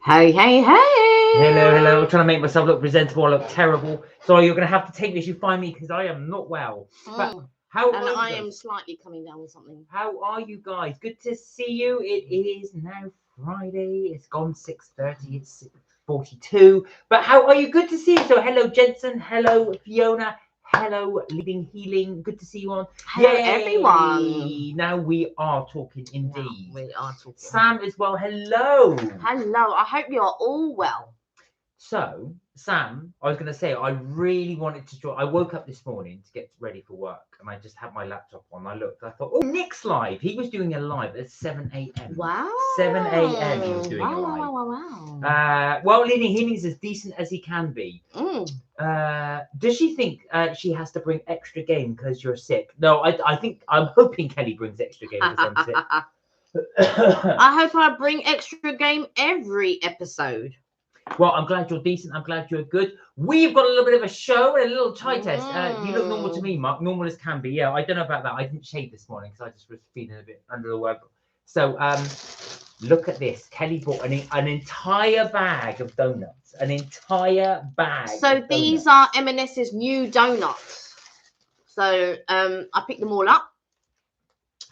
Hey, hey, hey! Hello, hello. I'm trying to make myself look presentable. I look terrible. Sorry, you're going to have to take me as you find me because I am not well. But how And are I you am guys? slightly coming down with something. How are you guys? Good to see you. It is now Friday. It's gone 6:30. It's 6:42. But how are you? Good to see you. So hello, Jensen. Hello, Fiona. Hello, Leading Healing. Good to see you on. Hello, Yay! everyone. Now we are talking indeed. We are talking. Sam as well. Hello. Hello, I hope you are all well. So, Sam, I was going to say, I really wanted to join. I woke up this morning to get ready for work and I just had my laptop on. I looked, I thought, oh, Nick's live. He was doing a live at 7 a.m. Wow. 7 a.m. he was doing a live. Wow. Well, Lily Healing's as decent as he can be. Does she think she has to bring extra game because you're sick? No, I'm hoping Kelly brings extra game because I'm sick. I hope I bring extra game every episode. Well, I'm glad you're decent. I'm glad you're good. We've got a little bit of a show and a little tie test. You look normal to me, Mark. Normal as can be. Yeah, I don't know about that. I didn't shave this morning because I just was feeling a bit under the weather. So, look at this. Kelly bought an entire bag of donuts. An entire bag. So these are M&S's new donuts. So I picked them all up.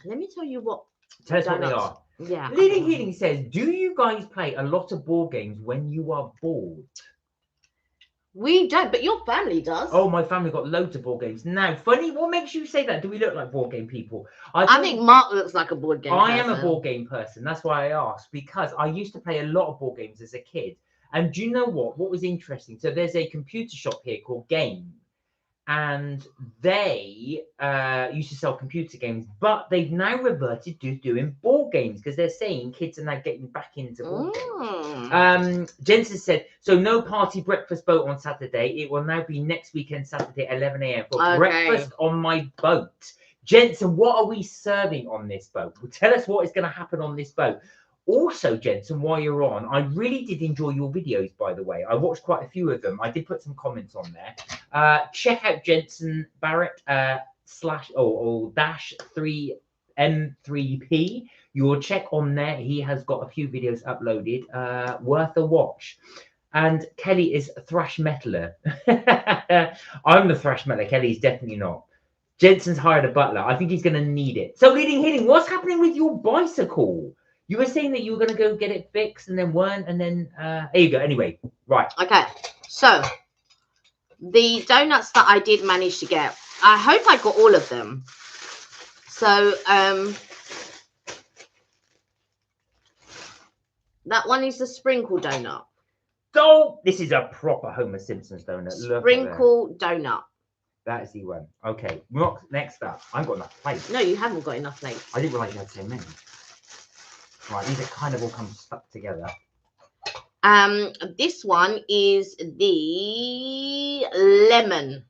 Let me tell you what. Tell us what they are. Yeah. Leading Healing says, do you guys play a lot of board games when you are bored? We don't, but your family does. Oh, my family got loads of board games. Now, funny, what makes you say that? Do we look like board game people? I think Mark looks like a board game person. I am a board game person. That's why I asked, because I used to play a lot of board games as a kid. And do you know what? What was interesting? So there's a computer shop here called Game. And they used to sell computer games, but they've now reverted to doing board games because they're saying kids are now getting back into board games. Jensen said, so no party breakfast boat on Saturday. It will now be next weekend, Saturday, 11 a.m. for breakfast on my boat. Jensen, what are we serving on this boat? Well, tell us what is going to happen on this boat. Also, Jensen, while you're on, I really did enjoy your videos, by the way. I watched quite a few of them. I did put some comments on there. Check out Jensen Barrett /3 M3P. You'll check on there. He has got a few videos uploaded. Worth a watch. And Kelly is a thrash metaler. I'm the thrash metaler. Kelly's definitely not. Jensen's hired a butler. I think he's going to need it. So, Leading Healing, what's happening with your bicycle? You were saying that you were going to go get it fixed and then weren't, and then there you go. Anyway, right. Okay, so the donuts that I did manage to get, I hope I got all of them. So that one is the sprinkle donut. Oh, this is a proper Homer Simpson's donut. Sprinkle donut. That is the one. Okay, next up. I've got enough plates. No, you haven't got enough plates. I didn't realize you had so many. Right, these are kind of all come stuck together. This one is the lemon.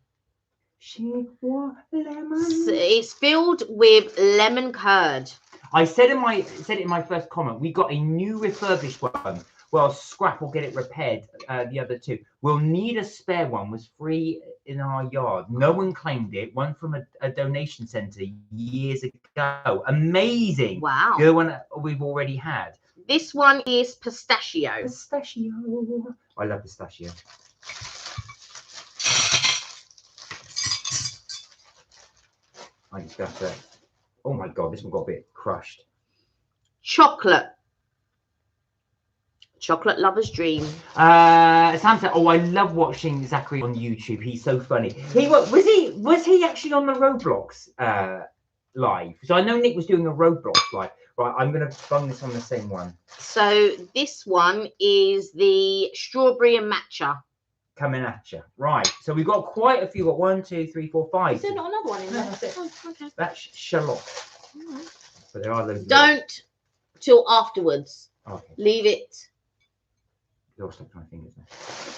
What lemon? It's filled with lemon curd. I said it in my first comment. We got a new refurbished one. Well, scrap or get it repaired. The other two. We'll need a spare one. Was free in our yard. No one claimed it. One from a donation centre years ago. Amazing. Wow. The other one we've already had. This one is pistachio. Pistachio. I love pistachio. I just got to. Oh my god, this one got a bit crushed. Chocolate lover's dream. Sam said, "Oh, I love watching Zachary on YouTube. He's so funny." Was he actually on the Roblox live? So I know Nick was doing a Roblox live. Right, I'm gonna bung this on the same one. So this one is the strawberry and matcha. Coming at you. Right. So we've got quite a few. Got 1, 2, 3, 4, 5. Is there not another one in there? That's it. Oh, okay. That's shallot. Right. But there are those. Don't till afterwards. Okay. Leave it. You're stuck to my fingers now.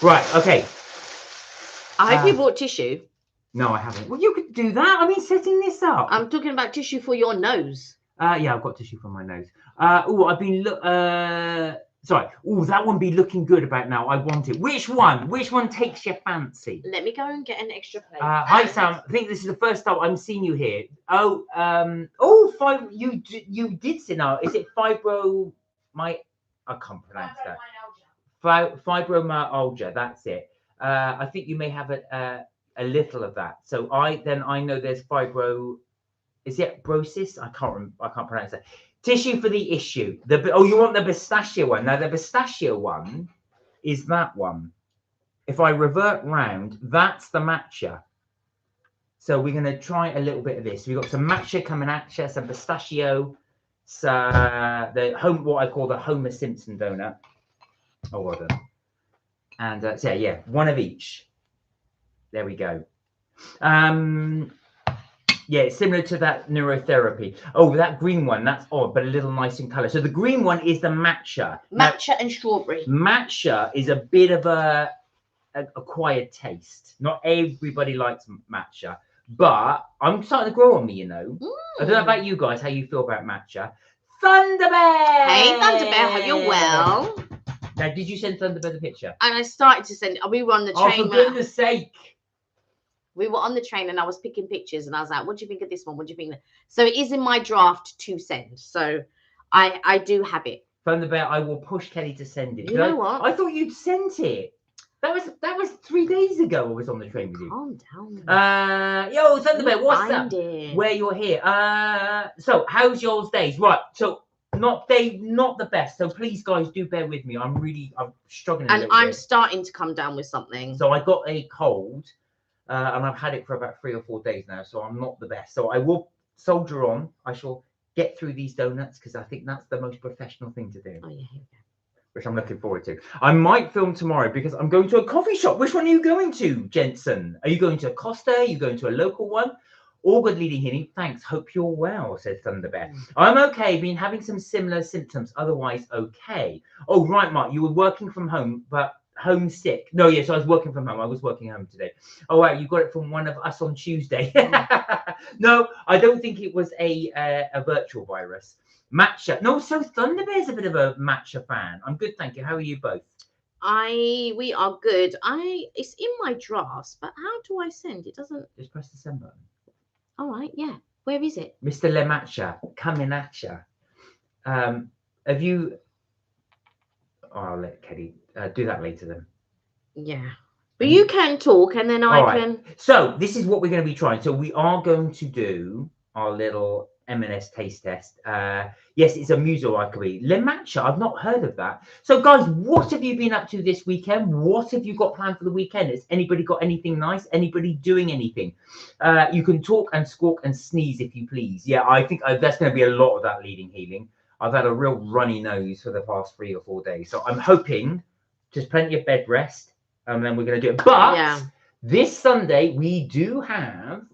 Right. Okay. I hope you brought tissue. No, I haven't. Well, you could do that. I mean, setting this up. I'm talking about tissue for your nose. Yeah, I've got tissue for my nose. I've been sorry. Oh, that one be looking good about now. I want it. Which one? Which one takes your fancy? Let me go and get an extra plate. Hi, Sam. I think this is the first time I'm seeing you here. You did say now. Is it fibro? I can't pronounce that. Fibromyalgia, that's it. I think you may have a little of that. So I know there's is it brosis? I can't pronounce it. Tissue for the issue. You want the pistachio one. Now the pistachio one is that one. If I revert round, that's the matcha. So we're going to try a little bit of this. We've got some matcha coming at you, some pistachio, what I call the Homer Simpson donut. Oh, well done. And so yeah, one of each. There we go. Yeah, it's similar to that neurotherapy. Oh, that green one, that's odd, but a little nice in color. So the green one is the matcha. Matcha and strawberry. Matcha is a bit of a acquired taste. Not everybody likes matcha, but I'm starting to grow on me, you know. I don't know about you guys, how you feel about matcha. Thunderbear! Hey, Thunderbear, hope you're well. Now, did you send Thunderbear the picture? And I started to send it. We were on the train. Oh, for goodness sake. We were on the train and I was picking pictures and I was like, what do you think of this one? What do you think? So it is in my draft to send. So I do have it. Thunderbear, I will push Kelly to send it. You know what? I thought you'd sent it. That was 3 days ago I was on the train with you. Calm down. Yo, Thunderbear, what's up? It. Where you're here. So how's y'all's days? Right, so not the best. So please guys do bear with me. I'm struggling a and little I'm bit. starting to come down with something. So I got a cold. And I've had it for about 3 or 4 days now, so I'm not the best. So I will soldier on. I shall get through these donuts because I think that's the most professional thing to do. Oh, yeah, here we go. Which I'm looking forward to. I might film tomorrow because I'm going to a coffee shop. Which one are you going to, Jensen? Are you going to a Costa? Are you going to a local one? All good leading healing. Thanks. Hope you're well, says Thunderbear. I'm okay. Been having some similar symptoms. Otherwise, okay. Oh, right, Mark. You were working from home, but homesick. No, yes, I was working from home. I was working home today. Oh, wow. You got it from one of us on Tuesday. No, I don't think it was a virtual virus. Matcha. No, so Thunderbear's a bit of a matcha fan. I'm good, thank you. How are you both? We are good. It's in my drafts, but how do I send? It doesn't. Just press the send button. All right, yeah. Where is it? Mr. Le Matcha, coming at you. Have you? Oh, I'll let Kelly do that later then. Yeah. But you can talk and then I can. So this is what we're going to be trying. So we are going to do our little M&S taste test. Yes, it's a muso ivory. Le Matcha, I've not heard of that. So guys, what have you been up to this weekend? What have you got planned for the weekend? Has anybody got anything nice? Anybody doing anything? You can talk and squawk and sneeze if you please. Yeah, I think that's going to be a lot of that leading healing. I've had a real runny nose for the past 3 or 4 days. So I'm hoping just plenty of bed rest and then we're going to do it. But yeah, this Sunday we do have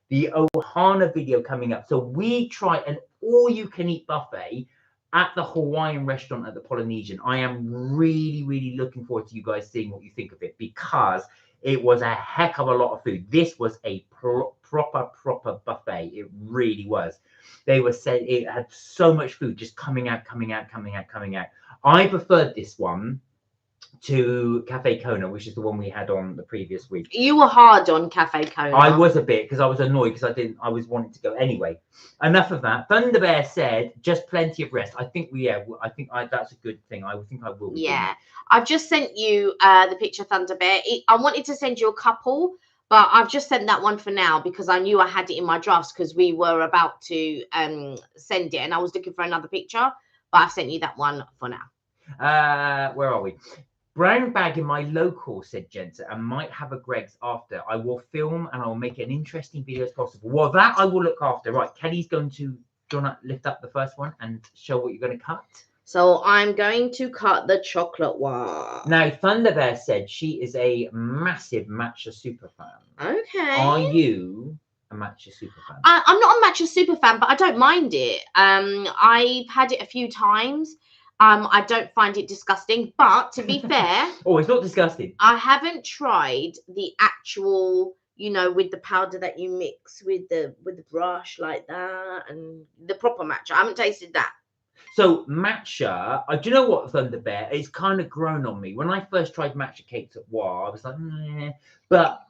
the Ohana video coming up. So we try an all-you-can-eat buffet at the Hawaiian restaurant at the Polynesian. I am really, really looking forward to you guys seeing what you think of it because it was a heck of a lot of food. This was a proper buffet. It really was. They were saying it had so much food just coming out. I preferred this one to Cafe Kona, which is the one we had on the previous week. You were hard on Cafe Kona. I was a bit because I was annoyed because I was wanting to go anyway. Enough of that. Thunderbear said just plenty of rest. I think that's a good thing. I think I will. Yeah, I've just sent you the picture, Thunderbear. I wanted to send you a couple, but I've just sent that one for now because I knew I had it in my drafts because we were about to send it and I was looking for another picture, but I've sent you that one for now. Where are we? Brown bag in my local, said Jensen, and might have a Greg's after. I will film and I will make an interesting video as possible. Well, that I will look after. Right, Kelly's going to, do you want to lift up the first one and show what you're going to cut? So I'm going to cut the chocolate one. Now, Thunderbear said she is a massive matcha super fan. Okay. Are you a matcha super fan? I'm not a matcha super fan, but I don't mind it. I've had it a few times. I don't find it disgusting, but to be fair, oh, it's not disgusting. I haven't tried the actual, with the powder that you mix with the brush like that, and the proper matcha. I haven't tasted that. So matcha, do you know what, Thunderbear? It's kind of grown on me. When I first tried matcha cakes at WA, I was like, but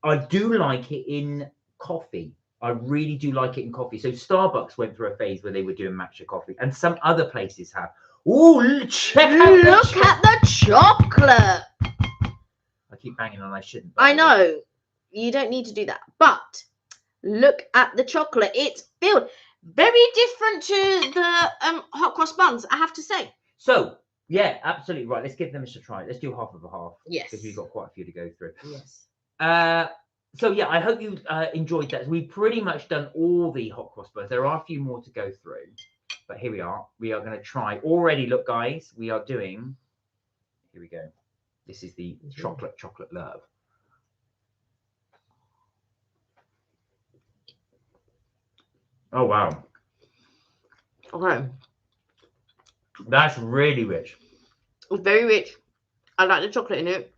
I do like it in coffee. I really do like it in coffee. So Starbucks went through a phase where they were doing matcha coffee, and some other places have. Oh, check out Look at the chocolate. I keep banging on. I shouldn't. I know. You don't need to do that. But look at the chocolate. It's filled. Very different to the hot cross buns, I have to say. So, yeah, absolutely right. Let's give them a try. Let's do half of a half. Yes. Because we've got quite a few to go through. Yes. So, yeah, I hope you enjoyed that. We've pretty much done all the hot cross buns. There are a few more to go through. But here we are. We are going to try. Already, look, guys, we are doing... Here we go. This is the chocolate love. Oh, wow. Okay. That's really rich. It's very rich. I like the chocolate in it.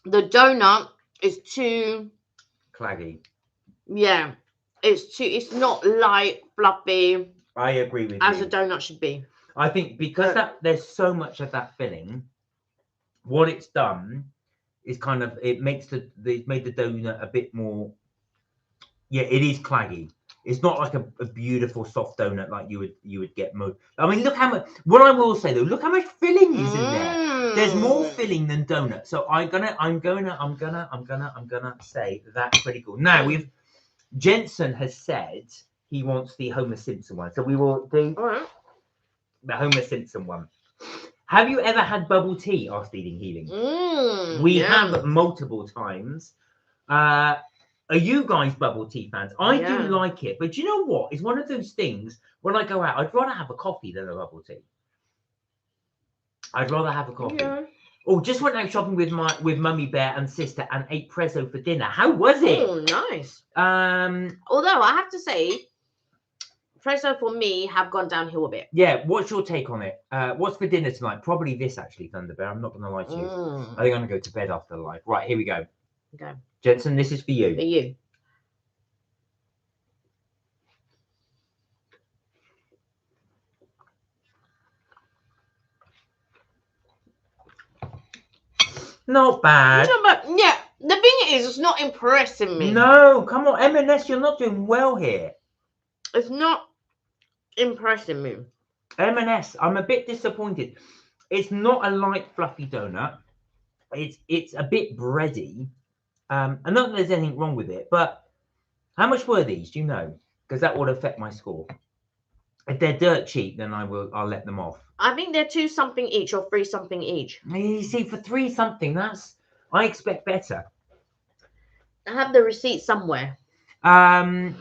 The donut is too... Claggy. Yeah. It's not light, fluffy. I agree with you. As a donut should be. I think because there's so much of that filling, what it's done is kind of it made the donut a bit more. Yeah, it is claggy. It's not like a beautiful soft donut like you would get most. I mean, look how much. What I will say though, look how much filling is in there. There's more filling than donut. So I'm gonna say that's pretty cool. Now Jensen has said he wants the Homer Simpson one, so we will do the Homer Simpson one. Have you ever had bubble tea? Asked Eating Healing. We have multiple times. Are you guys bubble tea fans? I do like it, but you know what? It's one of those things when I go out, I'd rather have a coffee than a bubble tea. I'd rather have a coffee. Yeah. Oh, just went out shopping with Mummy Bear and sister and ate prezzo for dinner. How was it? Oh, nice. Although I have to say, prezzo for me have gone downhill a bit. Yeah, what's your take on it? What's for dinner tonight? Probably this actually, Thunder Bear. I'm not going to lie to you. I think I'm going to go to bed after the live. Right, here we go. Okay. Jensen, this is for you. For you. Not bad. No, but yeah, the thing is, it's not impressing me. No, come on, M&S, you're not doing well here. It's not impressing me. M&S, I'm a bit disappointed. It's not a light, fluffy donut. It's a bit bready. And not that there's anything wrong with it, but how much were these? Do you know? Because that would affect my score. If they're dirt cheap, then I'll let them off. I think they're 2 something each or 3 something each. You see, for 3 something, I expect better. I have the receipt somewhere. And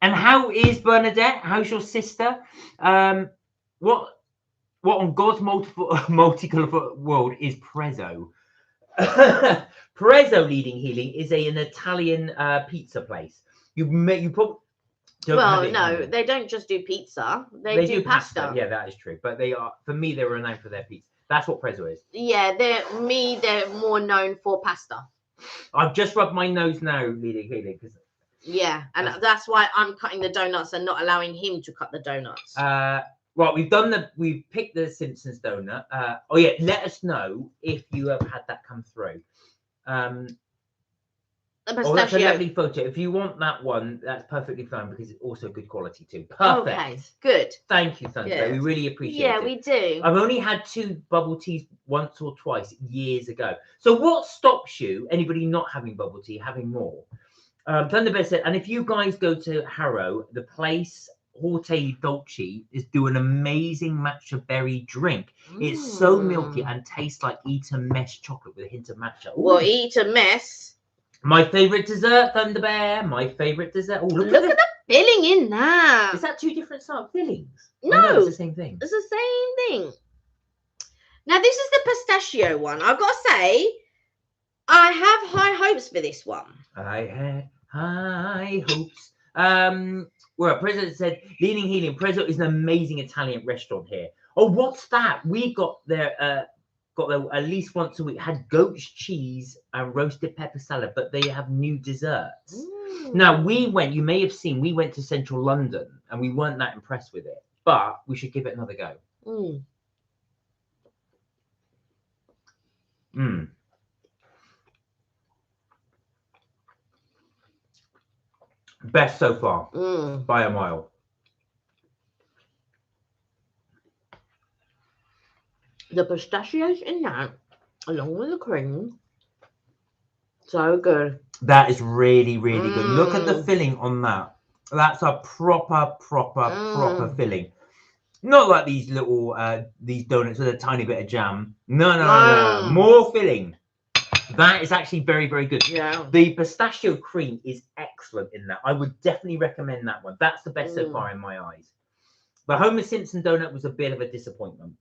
how is Bernadette? How's your sister? What on God's multicolor world is prezzo? Prezzo Leading Healing is an Italian pizza place. You probably don't. No, they don't just do pizza. They do pasta. Yeah, that is true. But for me, they were renowned for their pizza. That's what prezzo is. Yeah, they're more known for pasta. I've just rubbed my nose now, Leading Healing, because. Yeah, and that's why I'm cutting the donuts and not allowing him to cut the donuts. Right, we've picked the Simpsons donut. Oh yeah, let us know if you have had that come through. That's a lovely photo. If you want that one, that's perfectly fine because it's also good quality too. Perfect. Okay, good. Thank you, Thunder. We really appreciate it. Yeah, we do. I've only had 2 bubble teas once or twice years ago. So what stops you, anybody not having bubble tea, having more? Thunderbear said, and if you guys go to Harrow, the place Horte Dolce is doing an amazing matcha berry drink. It's so milky and tastes like Eton Mess chocolate with a hint of matcha. Ooh. Well, Eton Mess. My favorite dessert, Thunderbear. My favorite dessert. Oh, look at the filling in that. Is that 2 different sort of fillings? No, it's the same thing. It's the same thing. Now, this is the pistachio one. I've got to say, I have high hopes for this one. I had high hopes. Well, President said, Leading Healing. Prezzo is an amazing Italian restaurant here. Oh, what's that? We got there at least once a week. Had goat's cheese and roasted pepper salad, but they have new desserts. Now, you may have seen, we went to central London and we weren't that impressed with it, but we should give it another go. Best so far by a mile. The pistachios in that, along with the cream, so good. That is really, really good. Look at the Mm. filling on that. That's a proper Mm. filling. Not like these little these donuts with a tiny bit of jam. No. More filling. That is actually very, very good. Yeah. The pistachio cream is excellent in that. I would definitely recommend that one. That's the best so far in my eyes. The Homer Simpson donut was a bit of a disappointment.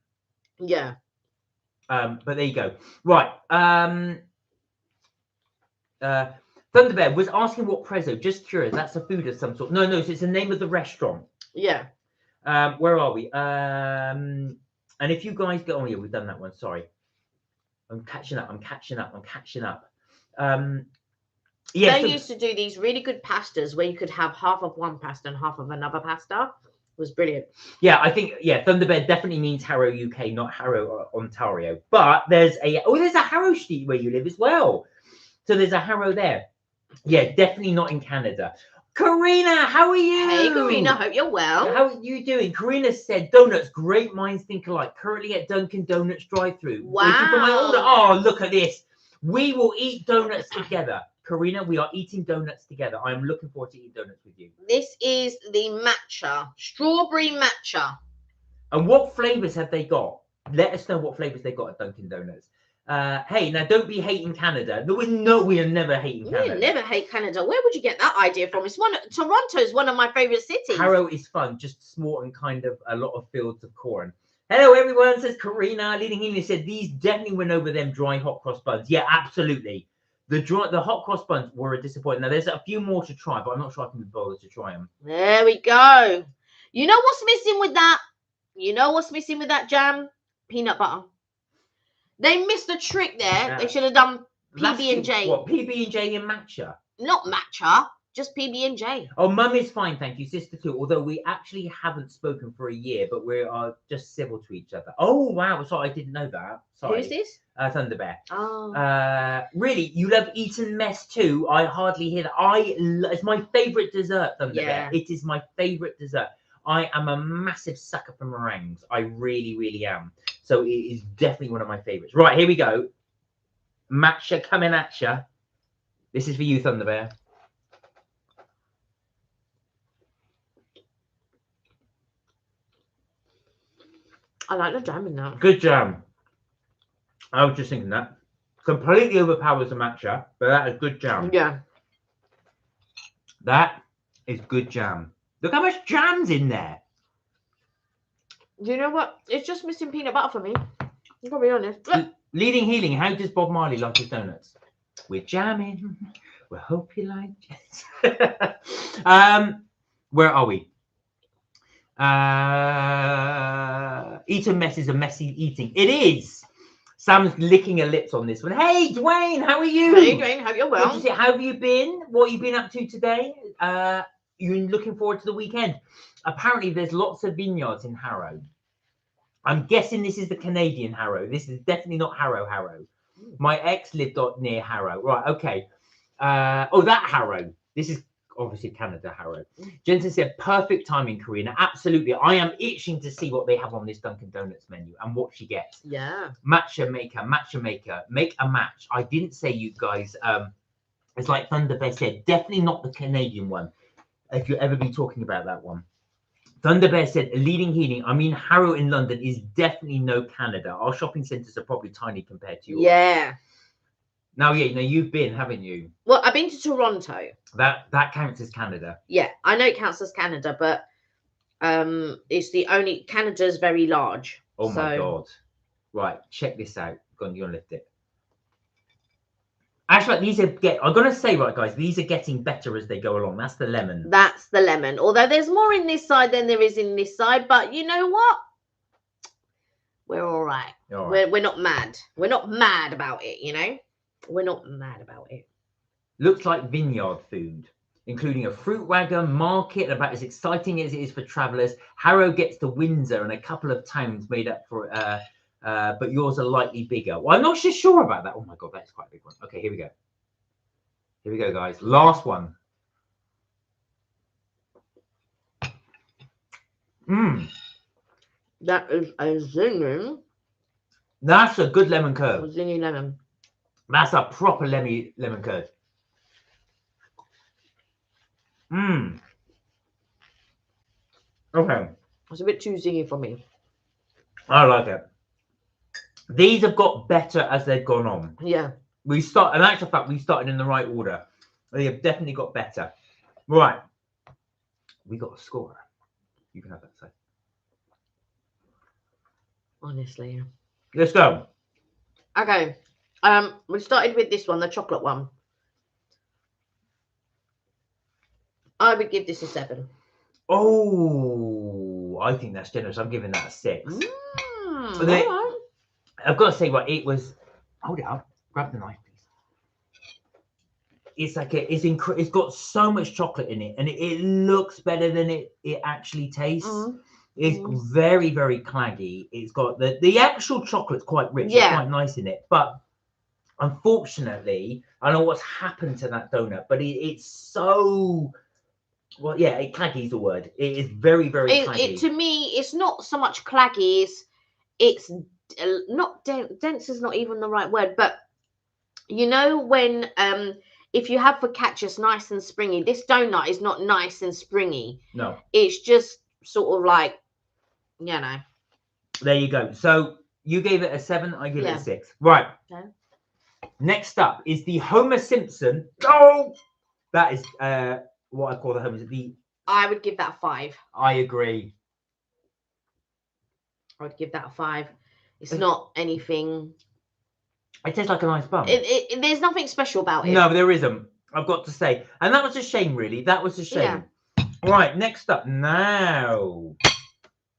Yeah. But there you go. Right. Thunderbear was asking what prezzo. Just curious. That's a food of some sort. No, so it's the name of the restaurant. Yeah. Where are we? And if you guys go, oh yeah, we've done that one. Sorry, I'm catching up. Yeah, They used to do these really good pastas where you could have half of one pasta and half of another pasta. It was brilliant. Yeah, I think Thunderbear definitely means Harrow, UK, not Harrow, Ontario. But there's a Harrow Street where you live as well. So there's a Harrow there. Yeah, definitely not in Canada. Karina, how are you? Hey, Karina, hope you're well. How are you doing? Karina said, donuts, great minds think alike. Currently at Dunkin' Donuts drive-thru. Wow. Waiting for my order. Oh, look at this. We will eat donuts together. Karina, we are eating donuts together. I'm looking forward to eating donuts with you. This is the matcha, strawberry matcha. And what flavors have they got? Let us know what flavors they got at Dunkin' Donuts. Hey, now don't be hating Canada. We are never hating Canada. We never hate Canada. Where would you get that idea from? Toronto is one of my favorite cities. Harrow is fun, just small and kind of a lot of fields of corn. Hello, everyone, says Karina. Leading Healing said these definitely went over them dry hot cross buns. Yeah, absolutely. The hot cross buns were a disappointment. Now there's a few more to try, but I'm not sure I can be bothered to try them. There we go. You know what's missing with that? You know what's missing with that jam? Peanut butter. They missed a trick there. They should have done PB&J. What, PB&J and matcha? Not matcha, just PB&J. Oh, Mum is fine, thank you. Sister too. Although we actually haven't spoken for a year, but we are just civil to each other. Oh, wow. Sorry, I didn't know that. Sorry. Who's this? Thunderbear. Oh. Really? You love Eton Mess too? I hardly hear that. It's my favourite dessert, Thunderbear. Yeah. It is my favourite dessert. I am a massive sucker for meringues. I really, really am. So it is definitely one of my favourites. Right, here we go. Matcha coming at ya. This is for you, Thunderbear. I like the jam in that. Good jam. I was just thinking that. Completely overpowers the matcha, but that is good jam. Yeah. That is good jam. Look how much jam's in there. You know what? It's just missing peanut butter for me. I'm gonna be honest. Leading Healing, how does Bob Marley like his donuts? We're jamming. We hope you like it. Where are we? Eating mess is a messy eating. It is. Sam's licking her lips on this one. Hey, Dwayne, how are you? Hey, Dwayne, hope you're well. How have you been? What have you been up to today? You're looking forward to the weekend. Apparently, there's lots of vineyards in Harrow. I'm guessing this is the Canadian Harrow. This is definitely not Harrow. My ex lived near Harrow. Right, okay. That Harrow. This is obviously Canada Harrow. Jensen said, perfect timing, Karina. Absolutely. I am itching to see what they have on this Dunkin' Donuts menu and what she gets. Yeah. Matcha maker. Make a match. I didn't say, you guys. It's like Thunderbear said, definitely not the Canadian one. If you ever be talking about that one. Thunderbear said, leading healing. I mean, Harrow in London is definitely no Canada. Our shopping centres are probably tiny compared to yours. Yeah. Now, you've been, haven't you? Well, I've been to Toronto. That counts as Canada. Yeah, I know it counts as Canada, but it's the only Canada's very large. Oh my God. Right, check this out. Go on, you're gonna lift it. Actually, I'm gonna say, right, guys, these are getting better as they go along. That's the lemon. That's the lemon. Although there's more in this side than there is in this side, but you know what? We're all right. We're not mad. We're not mad about it, you know? We're not mad about it. Looks like vineyard food, including a fruit wagon, market, about as exciting as it is for travellers. Harrow gets to Windsor and a couple of towns made up for but yours are lightly bigger. Well, I'm not so sure about that. Oh my God, that's quite a big one. Okay, here we go. Here we go, guys. Last one. That is a zinging. That's a good lemon curd. Zingy lemon. That's a proper lemon curd. Mmm. Okay. It's a bit too zingy for me. I like it. These have got better as they've gone on. Yeah. In actual fact, we started in the right order. They have definitely got better. Right. We got a score. You can have that side. Honestly. Yeah. Let's go. Okay. We started with this one, the chocolate one. I would give this a 7. Oh, I think that's generous. I'm giving that a 6. All right. I've got to say, what it was. Hold it up. Grab the knife, please. It's like it's got so much chocolate in it, and it looks better than it actually tastes. It's very, very claggy. It's got the actual chocolate's quite rich. Yeah. It's quite nice in it, but unfortunately, I don't know what's happened to that donut, but it's so. Well, yeah, claggy is the word. It is very, very claggy. To me, it's not so much claggy. It's not dense is not even the right word, but you know when if you have focaccia nice and springy, this donut is not nice and springy. No, it's just sort of like, you know. There you go. So you gave it a 7. I give it a 6. Right. Okay. Next up is the Homer Simpson. Oh, that is what I call the Homer. I would give that a 5. I agree. I would give that a 5. It's not anything. It tastes like a nice bun. There's nothing special about it. No, there isn't. I've got to say, and that was a shame. Really, that was a shame. Yeah. Right. Next up, now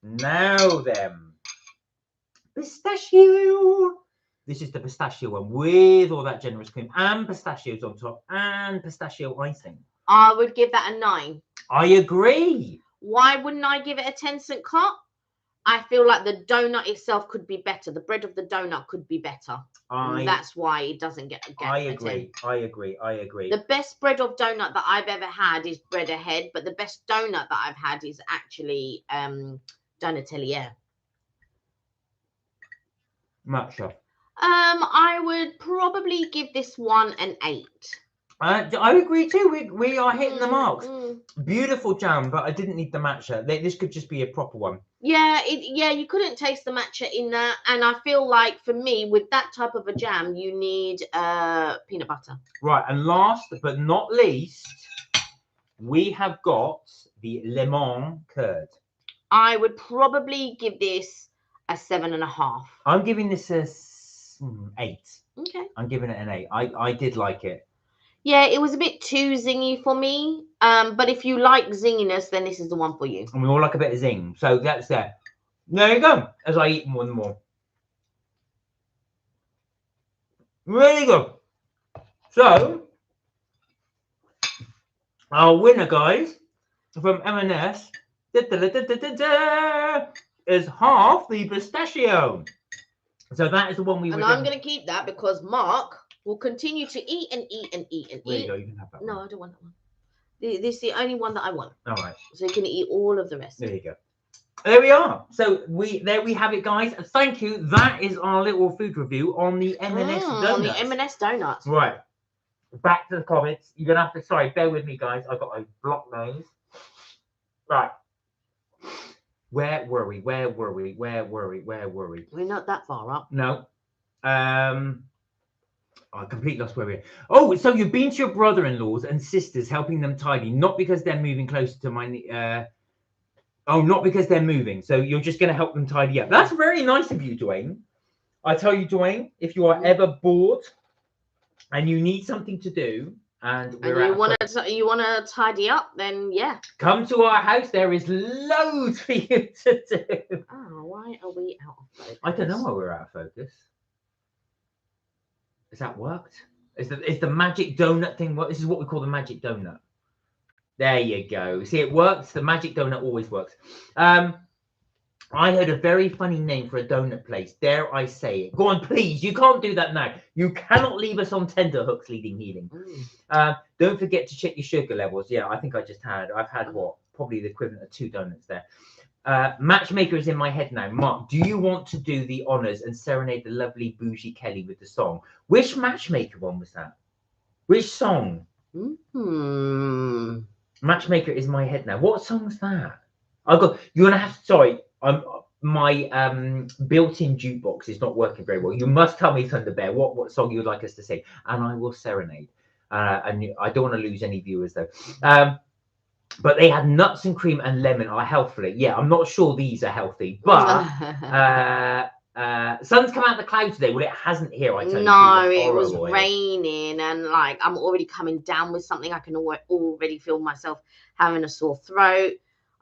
then, pistachio. This is the pistachio one with all that generous cream and pistachios on top and pistachio icing. I would give that a 9. I agree. Why wouldn't I give it a 10-cent cut? I feel like the donut itself could be better. The bread of the donut could be better. That's why it doesn't get I agree. I agree. I agree. The best bread of donut that I've ever had is bread ahead, but the best donut that I've had is actually Donatelier. Matcha. I would probably give this one an 8. I agree too. We are hitting the marks. Beautiful jam, but I didn't need the matcha. This could just be a proper one. Yeah, you couldn't taste the matcha in that, and I feel like for me, with that type of a jam, you need peanut butter. Right, and last but not least, we have got the lemon curd. I would probably give this a 7.5. I'm giving this a 8. Okay. I'm giving it an 8. I did like it. Yeah, it was a bit too zingy for me. But if you like zinginess, then this is the one for you. And we all like a bit of zing. So that's there. There you go. As I eat more and more. Really good. So, our winner, guys, from M&S is half the pistachio. So that is the one we were. And I'm going to keep that because Mark will continue to eat and eat and eat and eat. There you go. You can have that one. No, I don't want that one. This is the only one that I want. All right. So you can eat all of the rest. There you go. There we are. So there we have it, guys. Thank you. That is our little food review on the M&S donuts. On the M&S donuts. Right. Back to the comments. You're gonna have to. Sorry, bear with me, guys. I've got a blocked nose. Right. Where were we? We're not that far up. No. I completely lost where we are. Oh, so you've been to your brother-in-laws and sisters, helping them tidy, not because they're moving closer to my. Not because they're moving. So you're just going to help them tidy up. That's very nice of you, Dwayne. I tell you, Dwayne, if you are ever bored and you need something to do, and you want to tidy up, then yeah, come to our house. There is loads for you to do. Oh, why are we out of focus? I don't know why we're out of focus. Has that worked? Is the magic donut thing? This is what we call the magic donut. There you go. See, it works. The magic donut always works. I heard a very funny name for a donut place. Dare I say it? Go on, please. You can't do that now. You cannot leave us on tenterhooks, leading healing. Don't forget to check your sugar levels. Yeah, I think I just had. I've had what? Probably the equivalent of 2 donuts there. Matchmaker is in my head now. Mark, do you want to do the honours and serenade the lovely Bougie Kelly with the song? Which Matchmaker one was that? Which song? Matchmaker is my head now. What song's that? You're gonna have to. Sorry, my built-in jukebox is not working very well. You must tell me, Thunder Bear, what song you would like us to sing, and I will serenade. And I don't want to lose any viewers though. But they had nuts and cream and lemon are healthy. Yeah, I'm not sure these are healthy, but sun's come out of the clouds today. Well, it hasn't here. I tell you. No, it was raining, and like I'm already coming down with something. I can already feel myself having a sore throat.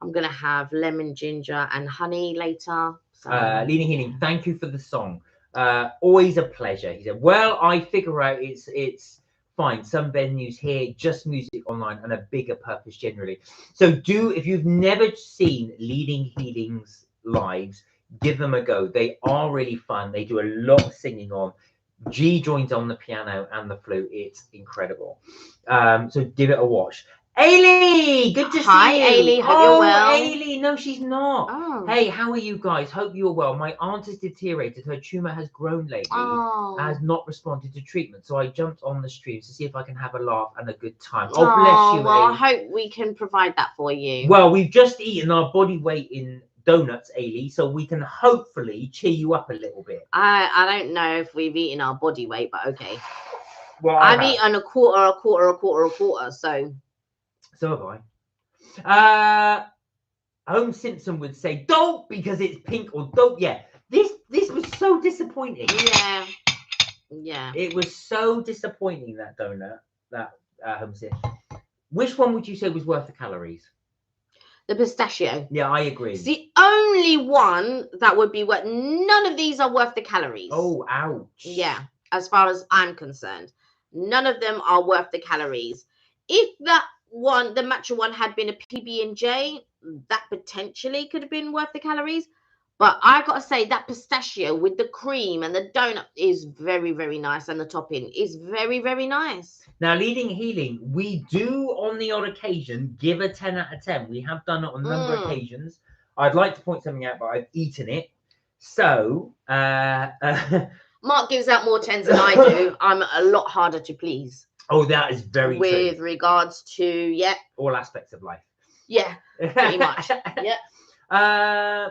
I'm gonna have lemon, ginger, and honey later. So. Leaning Healing, thank you for the song. Always a pleasure. He said, "Well, I figure out it's fine. Some venues here, just music online, and a bigger purpose generally. So if you've never seen Leading Healing's lives, give them a go. They are really fun. They do a lot of singing on. G joins on the piano and the flute. It's incredible. So give it a watch. Ailey, good to see you. Hi, Ailey. Hope you're well. Ailey, no, she's not. Oh. Hey, how are you guys? Hope you're well. My aunt has deteriorated. Her tumor has grown lately. Oh. Has not responded to treatment. So I jumped on the stream to see if I can have a laugh and a good time. Oh, bless you. Well, Ailey. I hope we can provide that for you. Well, we've just eaten our body weight in donuts, Ailey, so we can hopefully cheer you up a little bit. I don't know if we've eaten our body weight, but okay. Well, I've eaten a quarter, so have I. Holmes Simpson would say, "Don't," because it's pink, or "Don't." Yeah, this was so disappointing. Yeah. It was so disappointing, that donut. That Holmes said. Which one would you say was worth the calories? The pistachio. Yeah, I agree. It's the only one that would be worth. None of these are worth the calories. Oh, ouch. Yeah, as far as I'm concerned, none of them are worth the calories. If that one, the matcha one, had been a PB&J, that potentially could have been worth the calories. But I gotta say, that pistachio with the cream and the donut is very, very nice, and the topping is very, very nice. Now, Leading Healing, we do on the odd occasion give a 10 out of 10. We have done it on a number of occasions. I'd like to point something out, but I've eaten it. So, Mark gives out more 10s than I do. I'm a lot harder to please. Oh, that is very true. With regards to, all aspects of life. Yeah, pretty much. Yeah.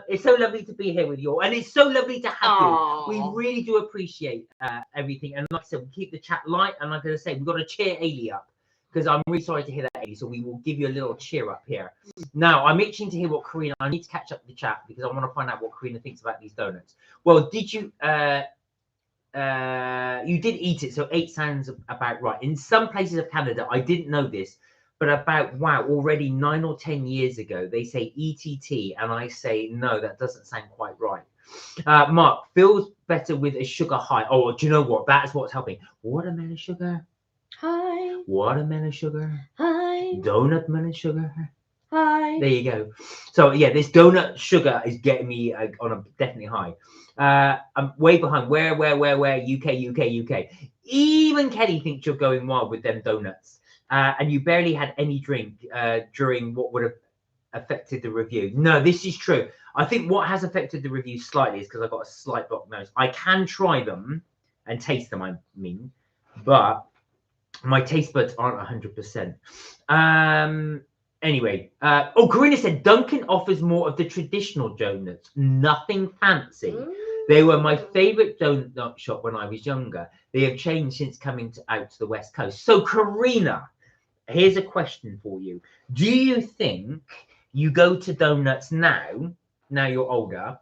It's so lovely to be here with you all, and it's so lovely to have you. We really do appreciate everything, and like I said, we keep the chat light, and like I say, we've got to cheer Ailey up, because I'm really sorry to hear that, Ailey, so we will give you a little cheer up here. Now, I'm itching to hear what Karina, I need to catch up with the chat, because I want to find out what Karina thinks about these donuts. Well, did you you did eat it, so 8 sounds about right. In some places of Canada, I didn't know this, but already 9 or 10 years ago, they say ETT, and I say, no, that doesn't sound quite right. Mark, feels better with a sugar high. Oh, do you know what? That's what's helping. Watermelon sugar. Hi. Watermelon sugar. Hi. Donut melon sugar. Hi. There you go. So, yeah, this donut sugar is getting me on a definitely high. I'm way behind. Where? UK. Even Kelly thinks you're going wild with them donuts. And you barely had any drink during what would have affected the review. No, this is true. I think what has affected the review slightly is because I've got a slight blocked nose. I can try them and taste them, I mean, but my taste buds aren't 100%. Anyway, Karina said Dunkin' offers more of the traditional donuts, nothing fancy. They were my favorite donut shop when I was younger. They have changed since coming out to the West Coast. So, Karina, here's a question for you. Do you think you go to donuts now you're older?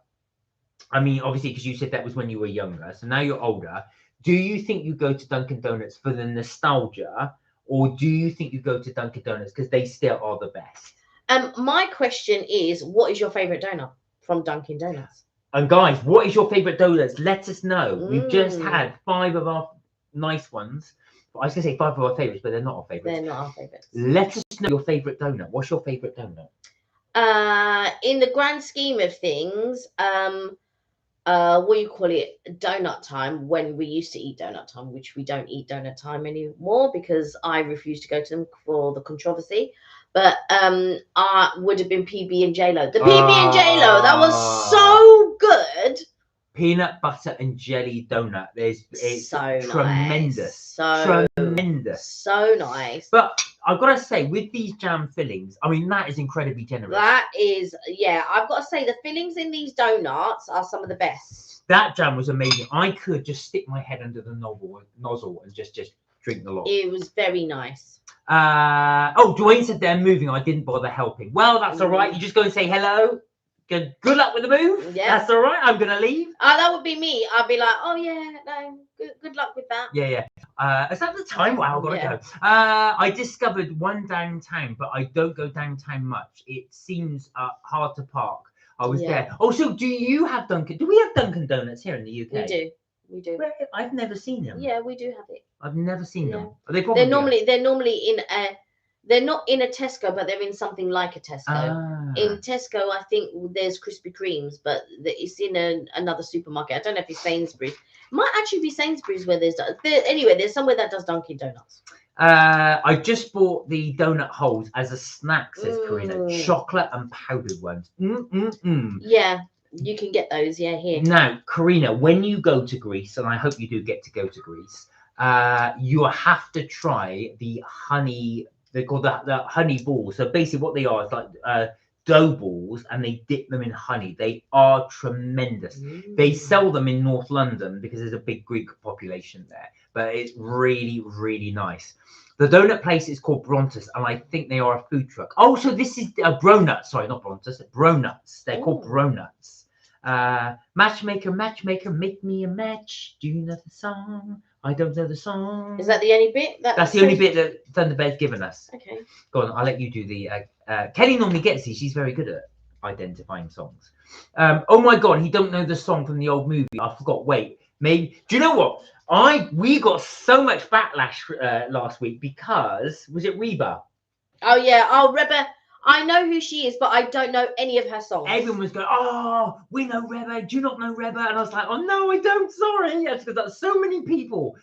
I mean, obviously, because you said that was when you were younger. So now you're older. Do you think you go to Dunkin' Donuts for the nostalgia? Or do you think you go to Dunkin' Donuts because they still are the best? My question is, what is your favorite donut from Dunkin' Donuts? And guys, what is your favorite donuts? Let us know. We've just had 5 of our nice ones. I was going to say 5 of our favorites, but they're not our favorites. They're not our favorites. Let us know your favorite donut. What's your favorite donut? In the grand scheme of things, what do you call it? Donut time, when we used to eat donut time, which we don't eat donut time anymore because I refuse to go to them for the controversy. But would have been PB and J-Lo. The PB and J-Lo, that was so good. Peanut butter and jelly donut. It's So tremendous. Nice. Tremendous. So nice. But I've got to say, with these jam fillings, I mean, that is incredibly generous. That is, yeah, I've got to say, the fillings in these donuts are some of the best. That jam was amazing. I could just stick my head under the nozzle and just drink the lot. It was very nice. Oh, Dwayne said they're moving. I didn't bother helping. Well, that's all right. You just go and say hello. Good luck with the move. Yeah. That's all right. I'm going to leave. That would be me. I'd be like, oh, yeah, no, good luck with that. Yeah. Is that the time? Wow, I've got to go. I discovered one downtown, but I don't go downtown much. It seems hard to park. I was there. Oh, so do you have Dunkin'? Do we have Dunkin' Donuts here in the UK? We do. I've never seen them. Yeah, we do have it. I've never seen them. Are they They're normally in a. They're not in a Tesco, but they're in something like a Tesco. In Tesco, I think there's Krispy Kremes, but it's in another supermarket. I don't know if it's Sainsbury's. It might actually be Sainsbury's where anyway, there's somewhere that does Dunkin' Donuts. I just bought the donut holes as a snack, says Karina. Chocolate and powdered ones. Yeah, you can get those. Here. Now, Karina, when you go to Greece, and I hope you do get to go to Greece, you have to try the honey. They're called the honey balls. So basically what they are is like dough balls, and they dip them in honey. They are tremendous. They sell them in North London because there's a big Greek population there. But it's really, really nice. The donut place is called Brontus, and I think they are a food truck. Oh, so this is Bronuts. Sorry, not Brontus. Bronuts. They're called Bronuts. Matchmaker, make me a match. Do you know the song? I don't know the song. Is that the only bit? That's the only bit that Thunderbear's given us. Okay. Go on, I'll let you do the... Kelly normally gets these. She's very good at identifying songs. Oh my God, he don't know the song from the old movie. I forgot. Wait, maybe... Do you know what? We got so much backlash last week because... Was it Reba? Oh, yeah. Oh, Reba... I know who she is, but I don't know any of her songs. Everyone was going, oh, we know Reba. Do you not know Reba? And I was like, oh, no, I don't. Sorry. Yes, because so many people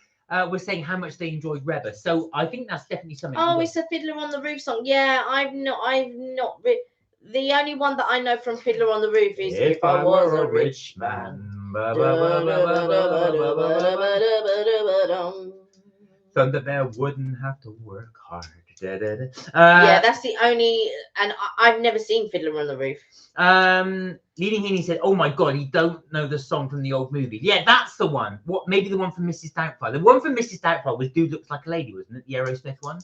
were saying how much they enjoyed Reba. So I think that's definitely something. Oh, it's a Fiddler on the Roof song. Yeah, I've not. The only one that I know from Fiddler on the Roof is If I Was a Rich Man. Thunderbear wouldn't have to work hard. Yeah, that's the only, and I've never seen Fiddler on the Roof. Leading Heaney said, "Oh my God, he don't know the song from the old movie." Yeah, that's the one. What? Maybe the one from Mrs. Doubtfire. The one from Mrs. Doubtfire was "Dude Looks Like a Lady," wasn't it? The Aerosmith one.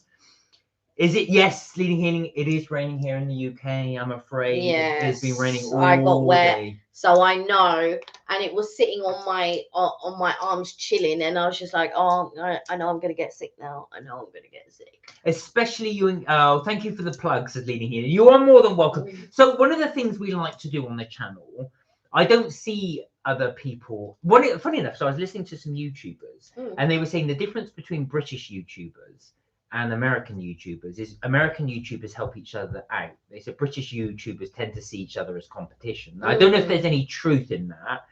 Is it? Yes, Leading Heaney. It is raining here in the UK. I'm afraid. Yes, it's been raining all I got wet, day. so I know, and it was sitting on my arms, chilling, and I was just like, "Oh, I know I'm gonna get sick now. I know I'm gonna get sick." Especially you. Thank you for the plugs, says Leading Heaney. You are more than welcome. So one of the things we like to do on the channel, I don't see other people. Funny enough, so I was listening to some YouTubers, and they were saying the difference between British YouTubers and American YouTubers is American YouTubers help each other out. They said British YouTubers tend to see each other as competition. I don't know if there's any truth in that,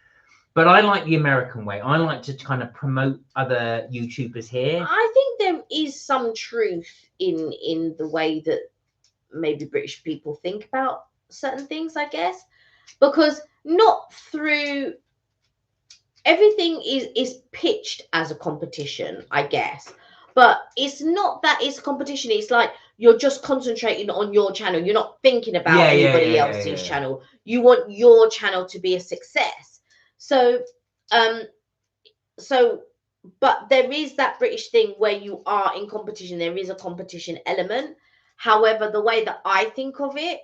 but I like the American way. I like to kind of promote other YouTubers here. I think there is some truth in the way that maybe British people think about certain things, I guess, because not through everything is pitched as a competition, I guess. But it's not that it's competition. It's like you're just concentrating on your channel. You're not thinking about anybody else's channel. You want your channel to be a success. So, but there is that British thing where you are in competition. There is a competition element. However, the way that I think of it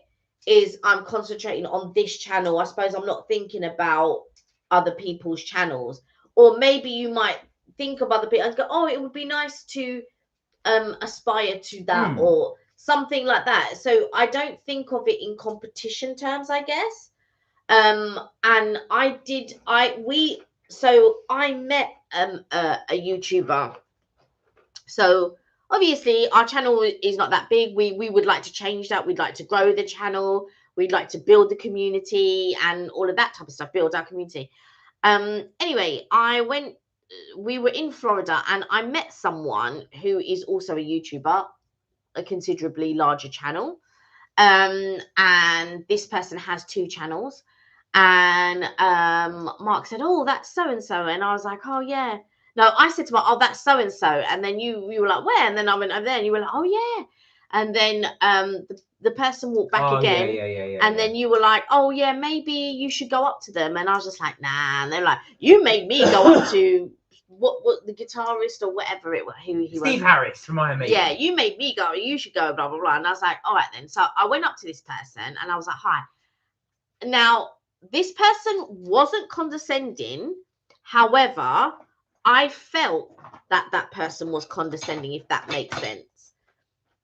is I'm concentrating on this channel. I suppose I'm not thinking about other people's channels. Or maybe you might think of other people and go, oh, it would be nice to aspire to that or something like that. So I don't think of it in competition terms, I guess. And I met a YouTuber. So obviously our channel is not that big. We would like to change that. We'd like to grow the channel. We'd like to build the community and all of that type of stuff, build our community. Anyway, we were in Florida and I met someone who is also a YouTuber. a considerably larger channel. And this person has 2 channels. And Mark said, oh, that's so-and-so. And I was like, oh, yeah. No, I said to Mark, oh, that's so-and-so. And then you were like, where? And then I went over there and you were like, oh, yeah. And then the person walked back again. And then you were like, oh, yeah, maybe you should go up to them. And I was just like, nah. And they're like, you made me go up to what the guitarist or whatever it was, who he was. Steve Harris from Iron Maiden. Yeah, you made me go. You should go, blah, blah, blah. And I was like, all right, then. So I went up to this person and I was like, hi. Now, this person wasn't condescending. However, I felt that that person was condescending, if that makes sense.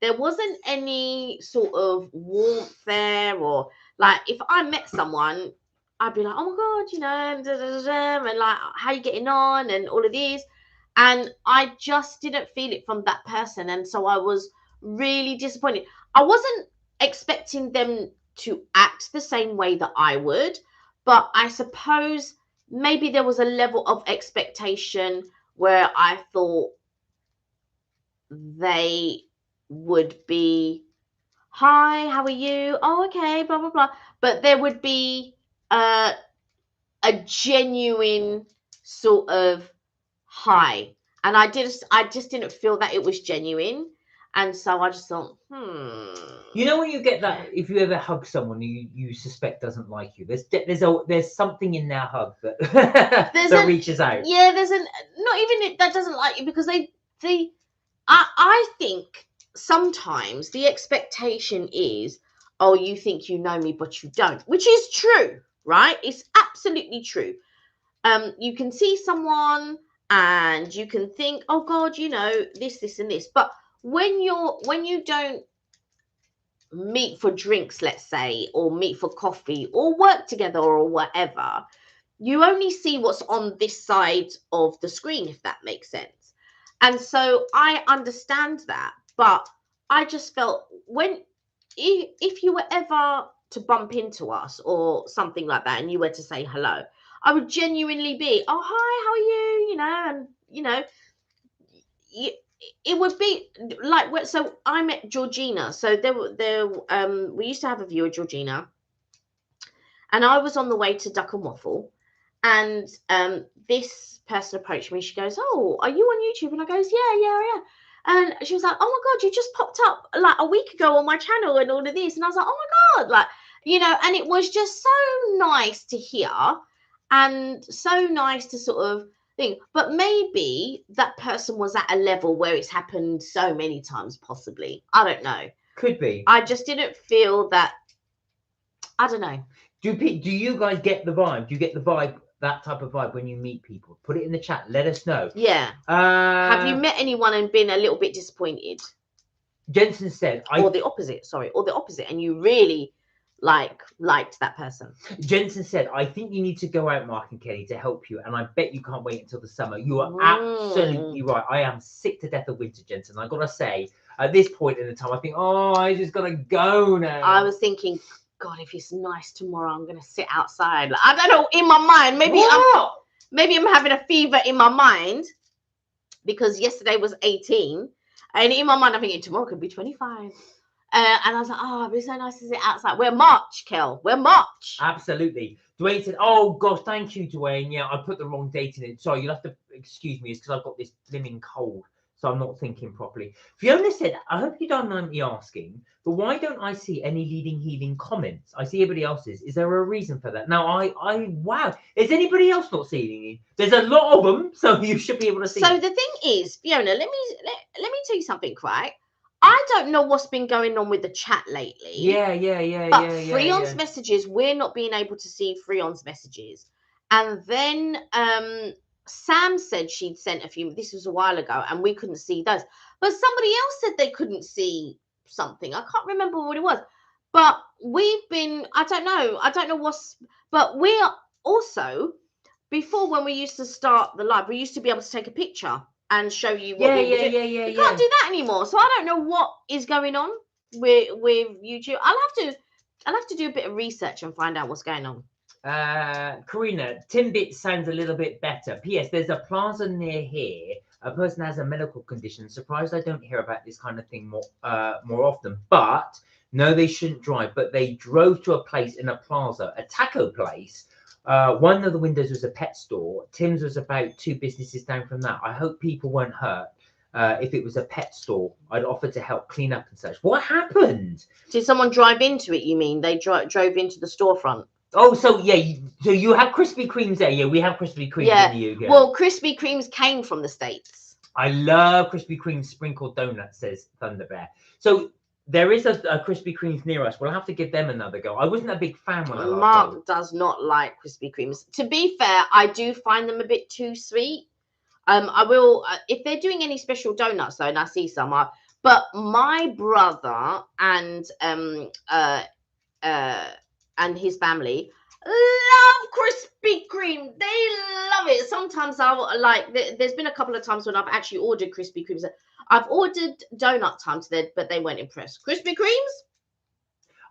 There wasn't any sort of warmth there, or like if I met someone, I'd be like, oh my God, you know, da, da, da, da, and like, how you getting on and all of these. And I just didn't feel it from that person. And so I was really disappointed. I wasn't expecting them to act the same way that I would, but I suppose maybe there was a level of expectation where I thought they would be, hi, how are you? Oh, okay, blah, blah, blah. But there would be a genuine sort of hi. And I just didn't feel that it was genuine. And so I just thought, You know when you get that, if you ever hug someone you suspect doesn't like you, there's something in their hug that that reaches out. Yeah, there's not even it that doesn't like you, because I think sometimes the expectation is, oh, you think you know me, but you don't, which is true, right? It's absolutely true. You can see someone and you can think, oh God, you know, this and this. But when you don't meet for drinks, let's say, or meet for coffee or work together or whatever, you only see what's on this side of the screen, if that makes sense. And so I understand that, but I just felt if you were ever to bump into us or something like that and you were to say hello, I would genuinely be, oh, hi, how are you? You know, and, you know, it would be like, so I met Georgina. So we used to have a viewer, Georgina, and I was on the way to Duck and Waffle, and this person approached me. She goes, oh, are you on YouTube? And I goes, yeah. And she was like, oh my God, you just popped up like a week ago on my channel and all of this. And I was like, oh my God, like, you know, and it was just so nice to hear and so nice to sort of think. But maybe that person was at a level where it's happened so many times, possibly. I don't know. Could be. I just didn't feel that. I don't know. Do you guys get the vibe? Do you get the vibe, that type of vibe when you meet people? Put it in the chat. Let us know. Yeah. Have you met anyone and been a little bit disappointed? Jensen said, or the opposite. And you really liked that person. Jensen said, I think you need to go out, Mark and Kelly, to help you, and I bet you can't wait until the summer. You are absolutely right. I am sick to death of winter, Jensen. I gotta say, at this point in the time, I think, oh, I just gotta go now. I was thinking, God, if it's nice tomorrow, I'm gonna sit outside. Like, I don't know, in my mind, maybe I'm having a fever in my mind because yesterday was 18, and in my mind I'm thinking tomorrow could be 25. And I was like, oh, it'd be so nice to sit outside. We're March, Kel. We're March. Absolutely. Dwayne said, oh, gosh, thank you, Dwayne. Yeah, I put the wrong date in it. Sorry, you'll have to excuse me. It's because I've got this blimmin' cold, so I'm not thinking properly. Fiona said, I hope you don't mind me asking, but why don't I see any leading healing comments? I see everybody else's. Is there a reason for that? Now, wow. Is anybody else not seeing you? There's a lot of them, so you should be able to see. So the thing is, Fiona, let me tell you something, right? I don't know what's been going on with the chat lately. Yeah. But Fri-yay's messages, we're not being able to see Fri-yay's messages. And then Sam said she'd sent a few, this was a while ago, and we couldn't see those. But somebody else said they couldn't see something. I can't remember what it was. But we've been, I don't know but we are also, before when we used to start the live, we used to be able to take a picture and show you what we were doing. You can't do that anymore. So I don't know what is going on with YouTube. I'll have to do a bit of research and find out what's going on. Karina, Timbit sounds a little bit better. P.S. There's a plaza near here. A person has a medical condition. Surprised I don't hear about this kind of thing more often. But no, they shouldn't drive. But they drove to a place in a plaza, a taco place. One of the windows was a pet store. Tim's was about 2 businesses down from that. I hope people weren't hurt. If it was a pet store, I'd offer to help clean up and such. What happened? Did someone drive into it? You mean they drove into the storefront? Oh, so yeah, so you have Krispy Kremes there. Yeah, we have Krispy Kremes in the UK. Well, Krispy Kremes came from the States. I love Krispy Kreme sprinkled donuts, says Thunder Bear. So there is a Krispy Kremes near us. We'll have to give them another go. I wasn't a big fan when I last Mark does not like Krispy Kremes. To be fair, I do find them a bit too sweet. I will if they're doing any special donuts though, and I see some. But my brother and his family love Krispy Kreme. They love it. Sometimes I'll like. There's been a couple of times when I've actually ordered Krispy Kremes. I've ordered donut times there, but they weren't impressed. Krispy Kremes.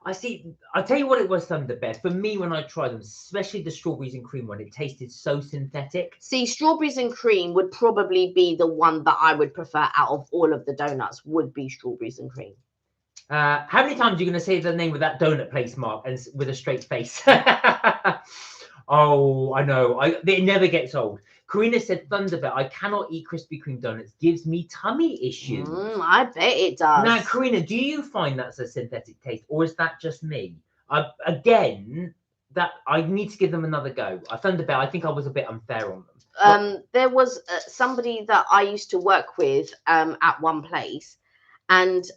I see. I'll tell you what it was, Thunder Bear. For me, when I tried them, especially the strawberries and cream one, it tasted so synthetic. See, strawberries and cream would probably be the one that I would prefer out of all of the donuts. Would be strawberries and cream. How many times are you going to say the name of that donut place, Mark, and with a straight face? Oh, I know. It never gets old. Karina said, Thunderbird, I cannot eat Krispy Kreme donuts. Gives me tummy issues. I bet it does. Now, Karina, do you find that's a synthetic taste, or is that just me? Again, that I need to give them another go. Thunderbird, I think I was a bit unfair on them. There was somebody that I used to work with at one place, and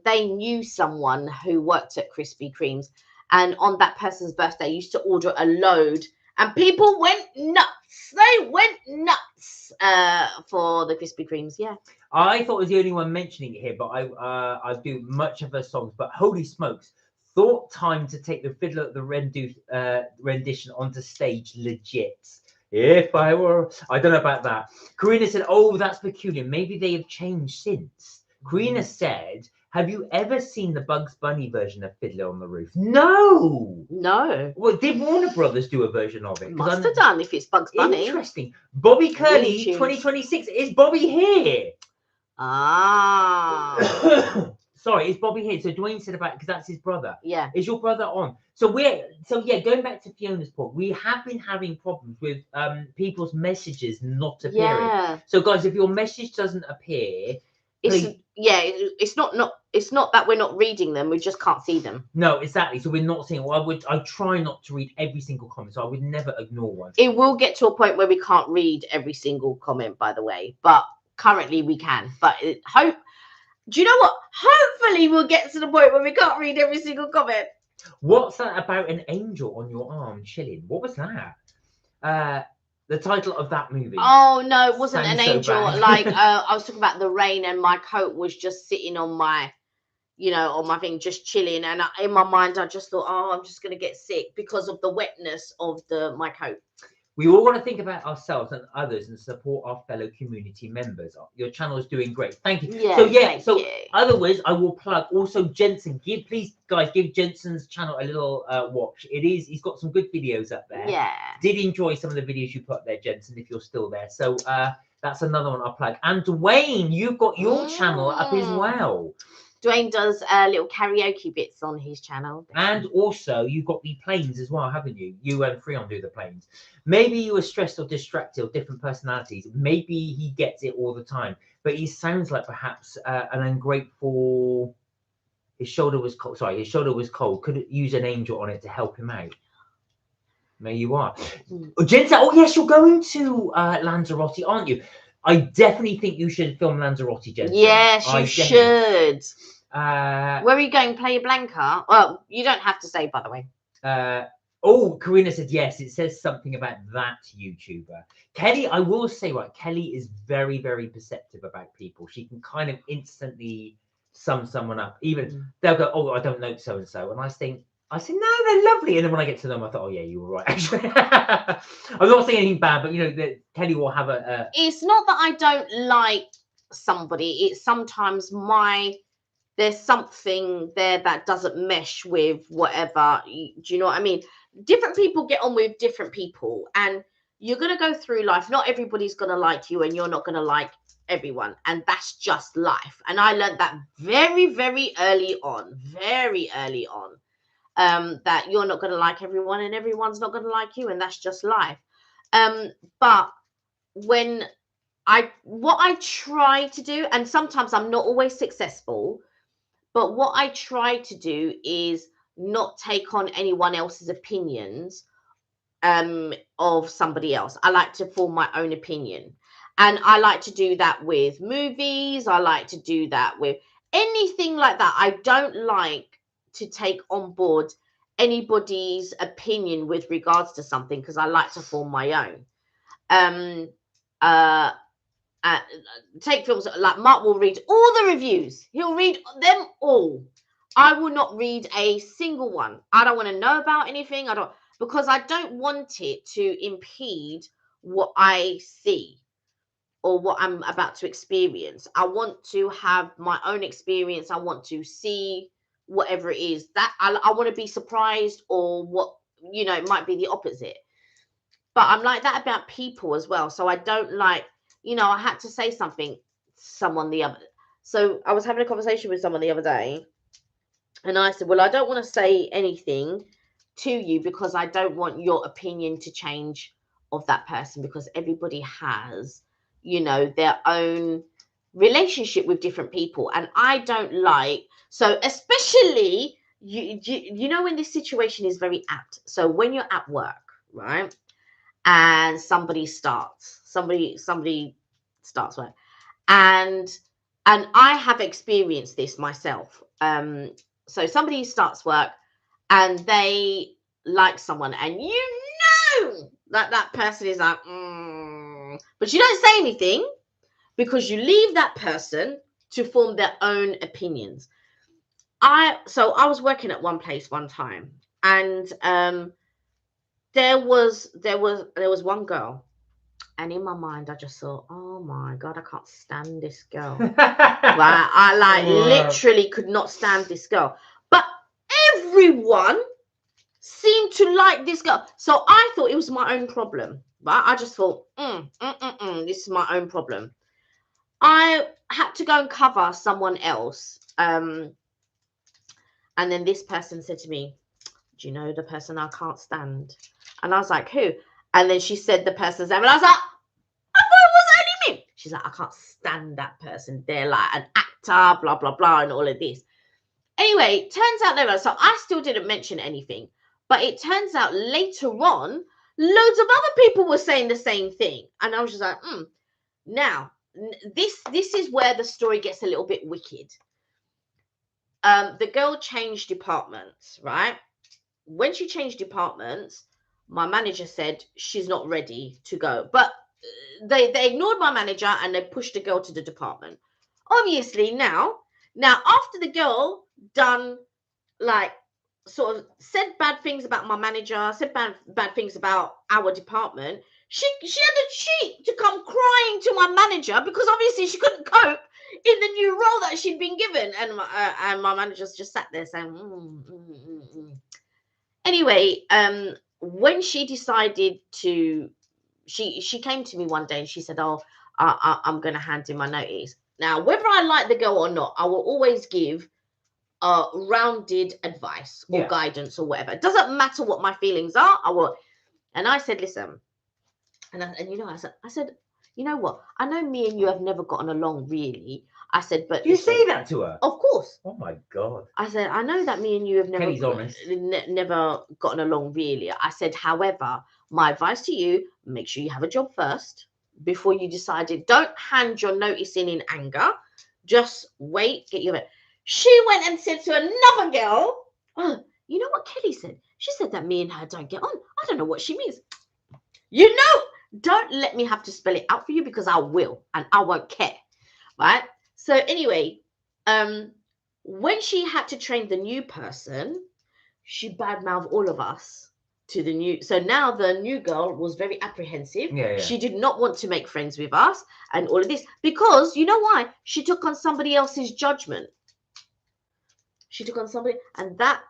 they knew someone who worked at Krispy Kremes, and on that person's birthday, used to order a load, and people went nuts. They went nuts for the Krispy Kremes. Yeah. I thought I was the only one mentioning it here, but I do much of her songs. But holy smokes, thought time to take the Fiddler at the rendition onto stage. Legit. If I were, I don't know about that. Karina said, oh, that's peculiar. Maybe they have changed since. Karina said, have you ever seen the Bugs Bunny version of Fiddler on the Roof? No. No. Well, did Warner Brothers do a version of it? Must have done if it's Bugs Bunny. Interesting. Bobby Curley, 2026. Is Bobby here? Ah. Sorry, is Bobby here? So Dwayne said about, because that's his brother. Yeah. Is your brother on? So yeah, going back to Fiona's point, we have been having problems with people's messages not appearing. Yeah. So guys, if your message doesn't appear, it's not that we're not reading them, we just can't see them. No, exactly. So we're not seeing. Well, I try not to read every single comment, so I would never ignore one. It will get to a point where we can't read every single comment, by the way, but currently we can. But do you know what? Hopefully we'll get to the point where we can't read every single comment. What's that about an angel on your arm chilling? What was that? The title of that movie. Oh no, it wasn't an angel. So like I was talking about the rain, and my coat was just sitting on my, on my thing, just chilling. And in my mind, I just thought, oh, I'm just gonna get sick because of the wetness of my coat. We all want to think about ourselves and others and support our fellow community members. Your channel is doing great. Thank you. Yeah, so otherwise, I will plug also Jensen. Please, guys, give Jensen's channel a little watch. He's got some good videos up there. Yeah. Did enjoy some of the videos you put up there, Jensen, if you're still there. So that's another one I'll plug. And Dwayne, you've got your channel up as well. Dwayne does little karaoke bits on his channel. And also, you've got the planes as well, haven't you? You and Fri-yay do the planes. Maybe you were stressed or distracted or different personalities. Maybe he gets it all the time. But he sounds like perhaps an ungrateful... His shoulder was cold. Sorry, his shoulder was cold. Could use an angel on it to help him out. There you are. Jensen, oh yes, you're going to Lanzarote, aren't you? I definitely think you should film Lanzarote, Jensen. Yes, you should. Where are you going? Playa Blanca? Well, you don't have to say, by the way. Oh, Karina said yes. It says something about that YouTuber. Kelly, I will say, right, Kelly is very, very perceptive about people. She can kind of instantly sum someone up. Even they'll go, oh, I don't know so-and-so. And I say, no, they're lovely. And then when I get to them, I thought, oh, yeah, you were right, actually. I'm not saying anything bad, but, Kelly will have a... It's not that I don't like somebody. It's sometimes there's something there that doesn't mesh with whatever. Do you know what I mean? Different people get on with different people. And you're going to go through life. Not everybody's going to like you, and you're not going to like everyone. And that's just life. And I learned that very, very early on, that you're not going to like everyone and everyone's not going to like you. And that's just life. But what I try to do, and sometimes I'm not always successful, but what I try to do is not take on anyone else's opinions of somebody else. I like to form my own opinion. And I like to do that with movies. I like to do that with anything like that. I don't like to take on board anybody's opinion with regards to something, because I like to form my own. Uh, Take films like Mark will read all the reviews. He'll read them all. I will not read a single one. I don't want to know about anything. Because I don't want it to impede what I see or what I'm about to experience. I want to have my own experience. I want to see whatever it is that I want to be surprised, or what, it might be the opposite. But I'm like that about people as well. So I don't like, I had to say something so I was having a conversation with someone the other day, and I said, well, I don't want to say anything to you because I don't want your opinion to change of that person, because everybody has, their own relationship with different people. And I don't like, so especially, when this situation is very apt. So when you're at work, right? And somebody starts work, and I have experienced this myself. So somebody starts work and they like someone, and that person is like, but you don't say anything, because you leave that person to form their own opinions. So I was working at one place one time, and there was one girl, and in my mind I just thought, oh my God, I can't stand this girl. Right? I literally could not stand this girl. But everyone seemed to like this girl. So I thought it was my own problem. Right? I just thought, this is my own problem. I had to go and cover someone else. And then this person said to me, do you know the person I can't stand? And I was like, who? And then she said the person's name, and I was like, I thought it was only me. She's like, I can't stand that person. They're like an actor, blah, blah, blah, and all of this. Anyway, turns out they were. So I still didn't mention anything. But it turns out later on, loads of other people were saying the same thing. And I was just like, Now, this is where the story gets a little bit wicked. The girl changed departments, right? When she changed departments, my manager said she's not ready to go. But they ignored my manager and they pushed the girl to the department. Obviously, now after the girl done, like, sort of said bad things about my manager, said bad things about our department, she had the cheek to come crying to my manager, because obviously she couldn't cope in the new role that she'd been given. And my manager's just sat there saying, Anyway, when she decided to, she came to me one day and she said, oh, I'm going to hand in my notice. Now, whether I like the girl or not, I will always give rounded advice or guidance or whatever. It doesn't matter what my feelings are. I will. And I said, listen, I said, you know what? I know me and you have never gotten along really. I said, but you say that to her? Of course. Oh my God. I said, I know that me and you have never never gotten along really. I said, however, my advice to you, make sure you have a job first before you decide it. Don't hand your notice in anger. Just wait, get your. She went and said to another girl, oh, you know what Kelly said? She said that me and her don't get on. I don't know what she means. Don't let me have to spell it out for you, because I will, and I won't care. Right? So anyway, when she had to train the new person, she badmouthed all of us to the new. So now the new girl was very apprehensive. Yeah. She did not want to make friends with us and all of this, because you know why? She took on somebody else's judgment. She took on somebody, and that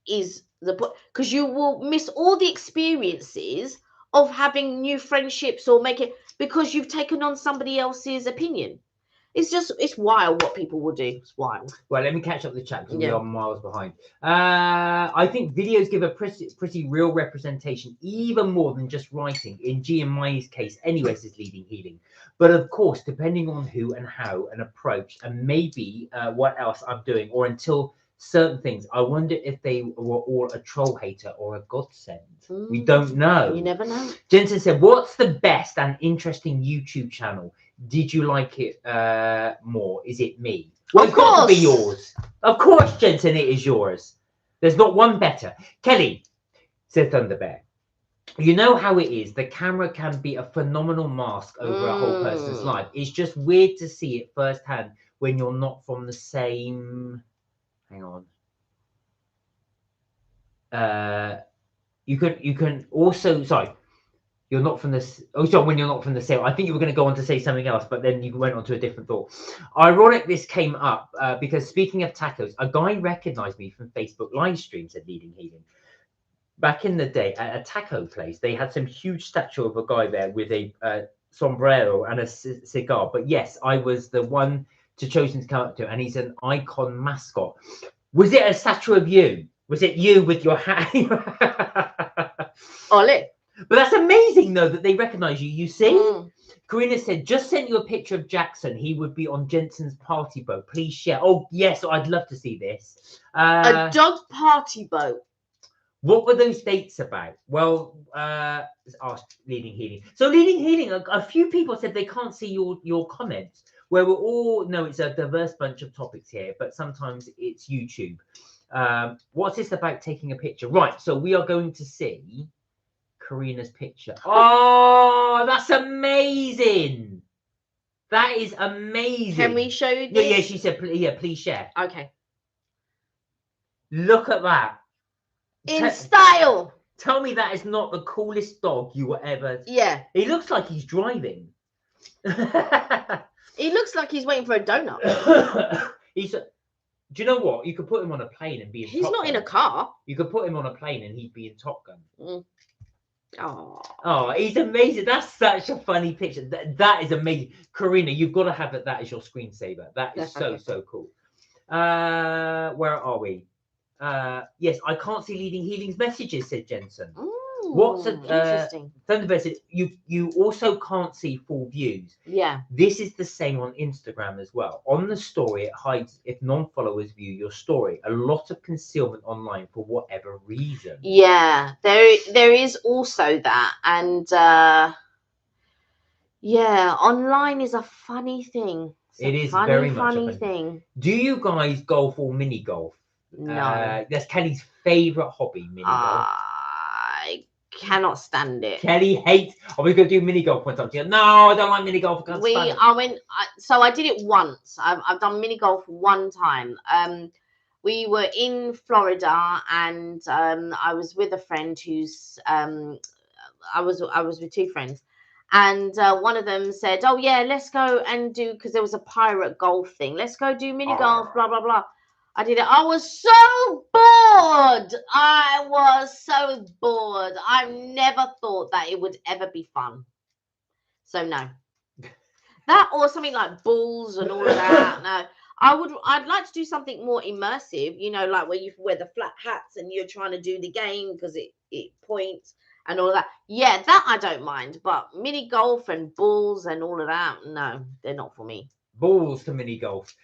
is the point, because you will miss all the experiences of having new friendships or making, because you've taken on somebody else's opinion. It's wild what people will do. It's wild. Well, let me catch up the chat because we are miles behind. I think videos give a pretty real representation, even more than just writing. In G and Mai's case, anyways, is leading healing. But of course, depending on who and how and approach, and maybe what else I'm doing, or until certain things, I wonder if they were all a troll hater or a godsend. We don't know. You never know. Jensen said, "What's the best and interesting YouTube channel? Did you like it more? Is it me?" Well, it's got to be yours. Of course, Jensen, it is yours. There's not one better. Kelly, said Thunderbear, you know how it is. The camera can be a phenomenal mask over a whole person's life. It's just weird to see it firsthand when you're not from the same... Hang on. You can also... Sorry. You're not from this. Oh, sorry, when you're not from the same. I think you were going to go on to say something else, but then you went on to a different thought. Ironic this came up because speaking of tacos, a guy recognized me from Facebook live stream, said Leading Healing. Back in the day at a taco place, they had some huge statue of a guy there with a sombrero and a cigar. But yes, I was the one chosen to come up to, and he's an icon mascot. Was it a statue of you? Was it you with your hat? Ole. But that's amazing, though, that they recognise you. You see? Karina said, just sent you a picture of Jackson. He would be on Jensen's party boat. Please share. Oh, yes, I'd love to see this. A dog party boat. What were those dates about? Well, asked Leading Healing. So Leading Healing, a few people said they can't see your comments, where we're all, no, it's a diverse bunch of topics here, but sometimes it's YouTube. What's this about taking a picture? Right, so we are going to see Karina's picture. Oh, that's amazing. That is amazing. Can we show you this? Yeah, she said, yeah, please share. Okay. Look at that. In style. Tell me that is not the coolest dog you will ever... Yeah. He looks like he's driving. He looks like he's waiting for a donut. Do you know what? You could put him on a plane and be in Top Gun. He's not in a car. You could put him on a plane and he'd be in Top Gun. Oh, he's amazing. That's such a funny picture. That is amazing. Karina, you've got to have that as your screensaver. That is so cool. Where are we? Yes, I can't see Leading Healing's messages, said Jensen. What's interesting? Thunderbird said you also can't see full views. Yeah. This is the same on Instagram as well. On the story, it hides if non-followers view your story. A lot of concealment online for whatever reason. Yeah, there is also that, and yeah, online is a funny thing. It is funny, very much funny a funny thing. Do you guys golf or mini golf? No. That's Kelly's favorite hobby, mini golf. I cannot stand it. Kelly hates. Are we going to do mini golf one time? No, I don't like mini golf. So I did it once. I've done mini golf one time. We were in Florida, and I was with a friend who's I was with two friends, and one of them said, "Oh yeah, let's go and do," because there was a pirate golf thing. Let's go do mini golf. Blah blah blah. I did it. I was so bored. I was so bored. I never thought that it would ever be fun. So no. That or something like balls and all of that. No. I'd like to do something more immersive, you know, like where you wear the flat hats and you're trying to do the game because it points and all of that. Yeah, that I don't mind. But mini golf and balls and all of that, no, they're not for me. Balls to mini golf.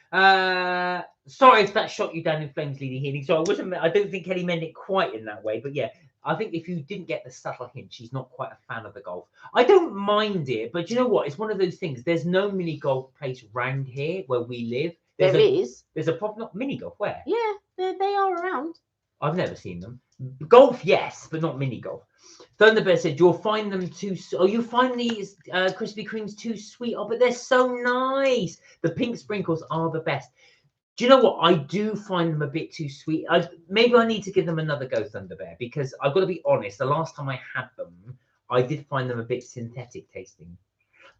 Sorry if that shot you down in flames, Leading Healing. So I don't think Kelly meant it quite in that way, but yeah, I think if you didn't get the subtle hint, she's not quite a fan of the golf. I don't mind it, but you know what? It's one of those things. There's no mini golf place round here where we live. There's a problem. Not mini golf. Where? Yeah, they are around. I've never seen them. Golf, yes, but not mini golf. Thunderbird said you'll find them too. Oh, you find these Krispy Kremes too sweet. Oh, but they're so nice. The pink sprinkles are the best. Do you know what? I do find them a bit too sweet. Maybe I need to give them another go, Thunderbear, because I've got to be honest. The last time I had them, I did find them a bit synthetic tasting.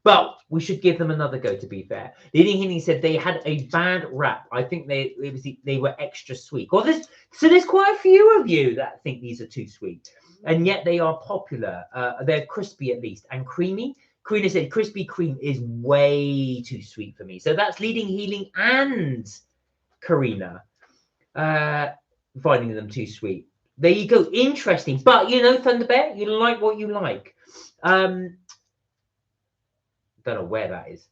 But we should give them another go, to be fair. Leading Healing said they had a bad rap. I think they were extra sweet. Well, there's quite a few of you that think these are too sweet. and yet they are popular. They're crispy at least, and creamy. Karina said Krispy Kreme is way too sweet for me. So that's Leading Healing and Karina finding them too sweet. There you go. Interesting. But you know, Thunder Bear, you like what you like. Don't know where that is.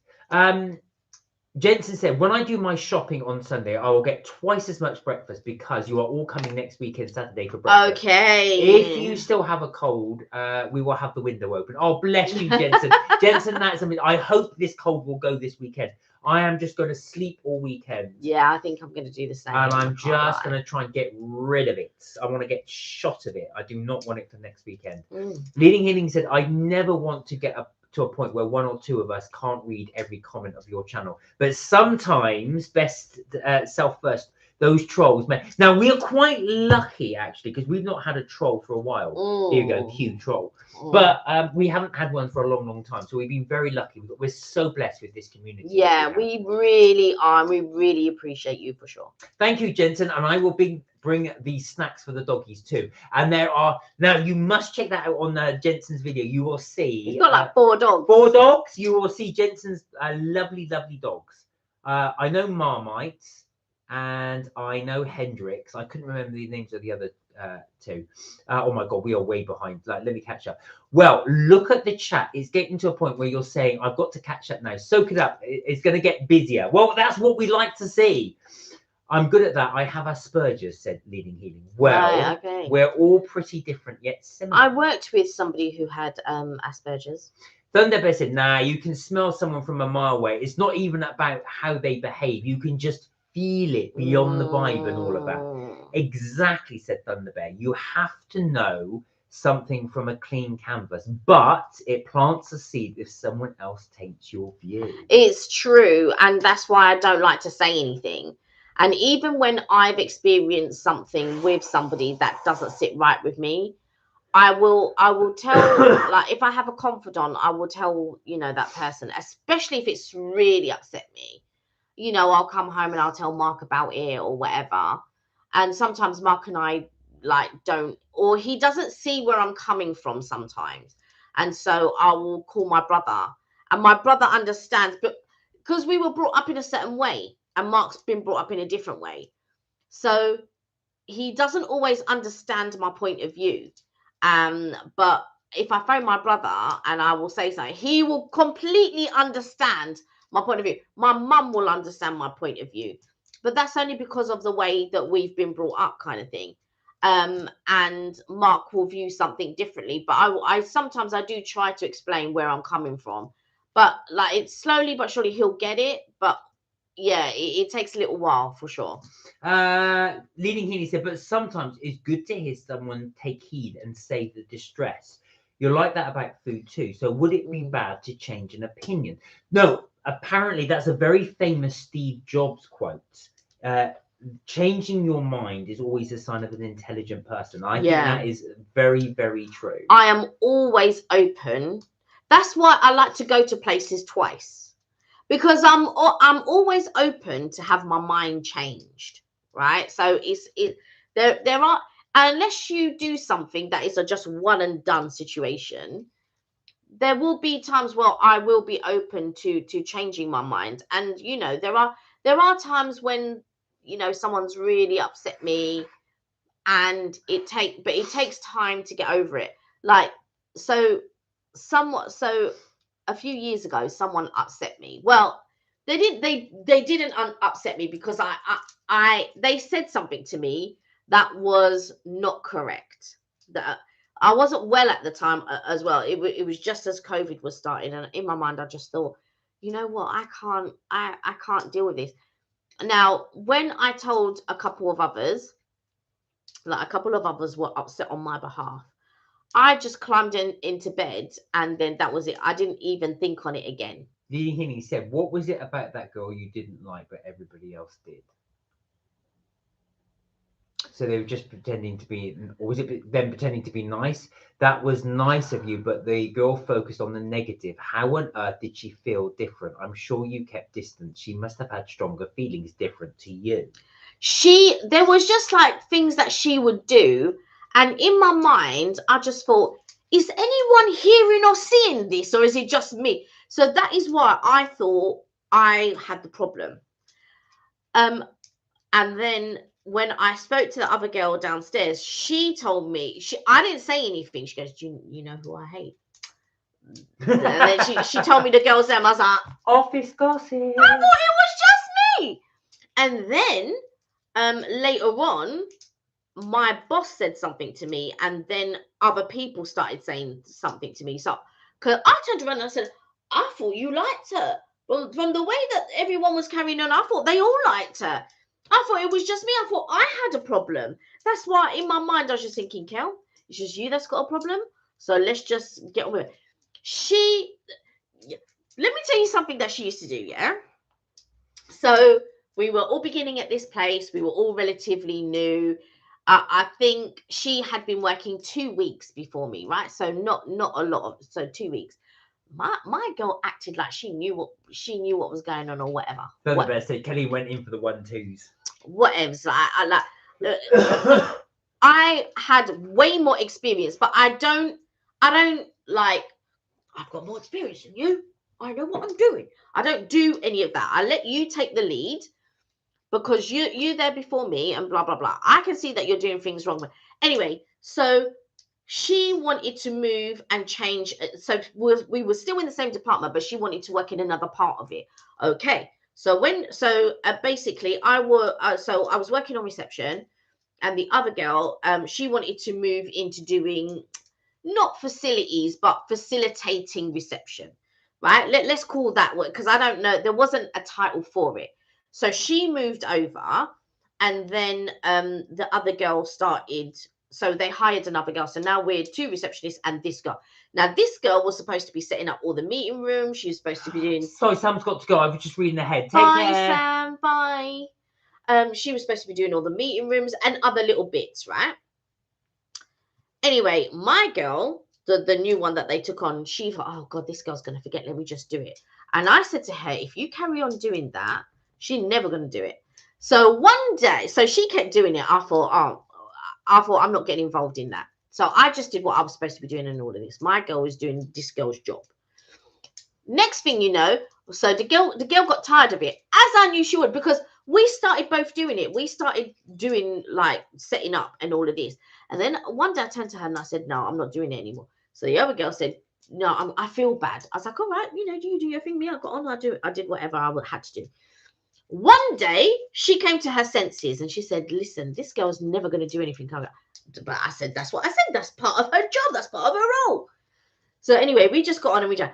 Jensen said, when I do my shopping on Sunday, I will get twice as much breakfast because you are all coming next weekend Saturday for breakfast. Okay. If you still have a cold, we will have the window open. Oh, bless you, Jensen. Jensen, that's something. I hope this cold will go this weekend. I am just going to sleep all weekend. Yeah, I think I'm going to do the same. And I'm just going to try and get rid of it. I want to get shot of it. I do not want it for next weekend. Leading Healing said, I never want to get to a point where one or two of us can't read every comment of your channel. But sometimes, best self first, those trolls. Now, we are quite lucky, actually, because we've not had a troll for a while. Here you go, cute troll. But we haven't had one for a long, long time. So we've been very lucky. We're so blessed with this community. Yeah, we really are. We really appreciate you for sure. Thank you, Jensen. And I will bring these snacks for the doggies too. And there are, now you must check that out on Jensen's video. You will see. He's got like 4 dogs. 4 dogs. You will see Jensen's lovely, lovely dogs. I know Marmite and I know Hendrix. I couldn't remember the names of the other 2. Oh my God, we are way behind. Like, let me catch up. Well, look at the chat. It's getting to a point where you're saying, I've got to catch up now. Soak it up. It's going to get busier. Well, that's what we like to see. I'm good at that. I have Asperger's, said Leading Healing. Well, right, okay. We're all pretty different yet similar. I worked with somebody who had Asperger's. Thunder Bear said, nah, you can smell someone from a mile away. It's not even about how they behave. You can just feel it beyond the vibe and all of that. Exactly, said Thunder Bear. You have to know something from a clean canvas, but it plants a seed if someone else takes your view. It's true, and that's why I don't like to say anything. And even when I've experienced something with somebody that doesn't sit right with me, I will tell, like, if I have a confidant, I will tell, you know, that person, especially if it's really upset me. You know, I'll come home and I'll tell Mark about it or whatever. And sometimes Mark and I, like, don't, or he doesn't see where I'm coming from sometimes. And so I will call my brother. And my brother understands, but because we were brought up in a certain way. And Mark's been brought up in a different way. So he doesn't always understand my point of view. But if I phone my brother and I will say something, he will completely understand my point of view. My mum will understand my point of view. But that's only because of the way that we've been brought up, kind of thing. And Mark will view something differently. But I sometimes I do try to explain where I'm coming from. But like, it's slowly but surely he'll get it. But yeah, it takes a little while for sure. Leading Healy said, but sometimes it's good to hear someone take heed and save the distress. You're like that about food too. So would it be bad to change an opinion? No, apparently that's a very famous Steve Jobs quote. Changing your mind is always a sign of an intelligent person. I think that is very, very true. I am always open. That's why I like to go to places twice. Because I'm always open to have my mind changed, right? So there are, unless you do something that is a just one and done situation, there will be times where I will be open to changing my mind. And you know, there are times when, you know, someone's really upset me, and it takes time to get over it. Like, a few years ago, someone upset me. Well, they didn't upset me because they said something to me that was not correct. That I wasn't well at the time as well. It was just as COVID was starting, and in my mind, I just thought, you know what, I can't deal with this. Now, when I told a couple of others, like a couple of others were upset on my behalf, I just climbed into bed, and then that was it. I didn't even think on it again. Leading Healy said, what was it about that girl you didn't like, but everybody else did? So they were just pretending to be, or was it them pretending to be nice? That was nice of you, but the girl focused on the negative. How on earth did she feel different? I'm sure you kept distance. She must have had stronger feelings different to you. There was just like things that she would do. And in my mind, I just thought, is anyone hearing or seeing this, or is it just me? So that is why I thought I had the problem. And then when I spoke to the other girl downstairs, she told me, I didn't say anything. She goes, do you know who I hate? And then she told me the girl's name. I was like, office gossip. I thought it was just me. And then later on, my boss said something to me, and then other people started saying something to me. So, because I turned around and I said, I thought you liked her. Well, from the way that everyone was carrying on, I thought they all liked her. I thought it was just me. I thought I had a problem. That's why in my mind I was just thinking, Kel, it's just you that's got a problem. So let's just get on with it. Let me tell you something that she used to do, yeah? So we were all beginning at this place. We were all relatively new. I think she had been working 2 weeks before me, right? So not a lot of, so 2 weeks. My girl acted like she knew what was going on or whatever. The best say Kelly went in for the 1-2s. Whatever. I had way more experience, but I don't like, I've got more experience than you. I know what I'm doing. I don't do any of that. I let you take the lead because you're there before me and blah, blah, blah. I can see that you're doing things wrong. Anyway, so she wanted to move and change. So we were still in the same department, but she wanted to work in another part of it. Okay. So basically I was working on reception, and the other girl, she wanted to move into doing not facilities, but facilitating reception, right? Let's call that word, because I don't know, there wasn't a title for it. So she moved over, and then the other girl started. So they hired another girl. So now we're 2 receptionists and this girl. Now this girl was supposed to be setting up all the meeting rooms. She was supposed to be doing. Sorry, Sam's got to go. I was just reading ahead. Take Bye, care. Sam. Bye. She was supposed to be doing all the meeting rooms and other little bits, right? Anyway, my girl, the new one that they took on, she thought, oh God, this girl's going to forget. Let me just do it. And I said to her, if you carry on doing that, she's never going to do it. So one day, so she kept doing it. I thought I'm not getting involved in that. So I just did what I was supposed to be doing and all of this. My girl was doing this girl's job. Next thing you know, so the girl got tired of it, as I knew she would, because we started both doing it. We started doing like setting up and all of this. And then one day I turned to her and I said, no, I'm not doing it anymore. So the other girl said, no, I feel bad. I was like, all right, you do your thing. Me, I got on. I did whatever I had to do. One day she came to her senses and she said, listen, this girl's never going to do anything. But I said, that's what I said. That's part of her job. That's part of her role. So anyway, we just got on and we just.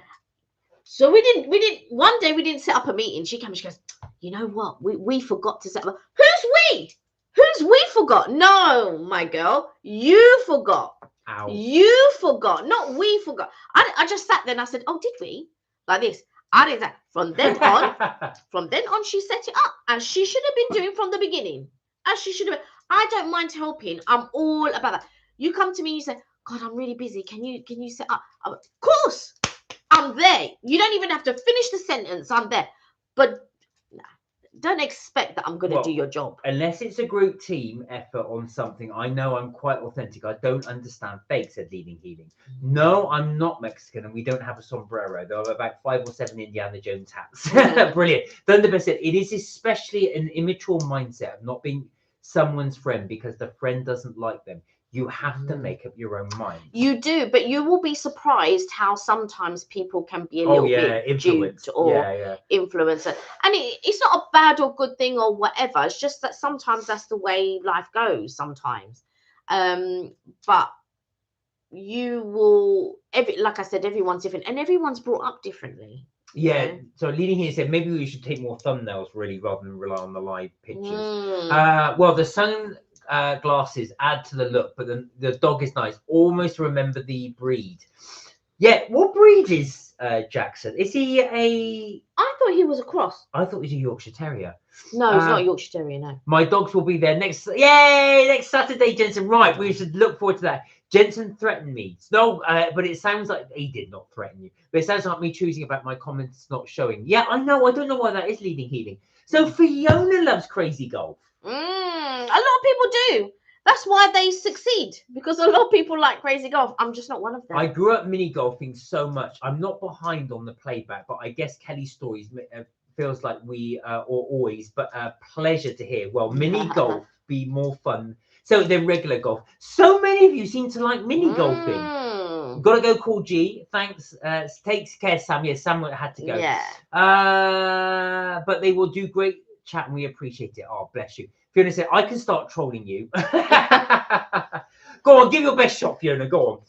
So we didn't, one day we didn't set up a meeting. She came and she goes, you know what? We forgot to set up. Who's we? Who's we forgot? No, my girl, you forgot. Ow. You forgot, not we forgot. I just sat there and I said, oh, did we? Like this. I did that. From then on, she set it up, as she should have been doing from the beginning. As she should have been. I don't mind helping. I'm all about that. You come to me and you say, God, I'm really busy. Can you set up? Of course, I'm there. You don't even have to finish the sentence. I'm there. But don't expect that I'm going to do your job. Unless it's a group team effort on something, I know I'm quite authentic. I don't understand fake, said Leading Healing. No, I'm not Mexican and we don't have a sombrero. There are about 5 or 7 Indiana Jones hats. Brilliant. Thunderbird said, it is especially an immature mindset of not being someone's friend because the friend doesn't like them. You have to make up your own mind. You do, but you will be surprised how sometimes people can be a little bit duped or influenced. And it's not a bad or good thing or whatever. It's just that sometimes that's the way life goes sometimes. But you will, like I said, everyone's different and everyone's brought up differently. Yeah. So Leading Here said maybe we should take more thumbnails really rather than rely on the live pictures. Well, the sun glasses add to the look, but the dog is nice. Almost remember the breed. Yeah, what breed is Jackson? Is he a... I thought he was a cross. I thought he was a Yorkshire Terrier. No, he's not a Yorkshire Terrier, no. My dogs will be there next Saturday, Jensen. Right, we should look forward to that. Jensen threatened me. No, but it sounds like he did not threaten you. But it sounds like me choosing about my comments not showing. Yeah, I know. I don't know why that is Leading Healing. So Fiona loves crazy golf. A lot of people do. That's why they succeed, because a lot of people like crazy golf. I'm just not one of them. I grew up mini golfing so much. I'm not behind on the playback, but I guess Kelly's stories feels like we are always, but a pleasure to hear. Well, mini golf be more fun. So than regular golf. So many of you seem to like mini golfing. Got to go call G. Thanks. Takes care, Sam. Yeah, Sam had to go. Yeah. But they will do great chat and we appreciate it. Oh, bless you. Fiona said, I can start trolling you. Go on, give your best shot, Fiona. Go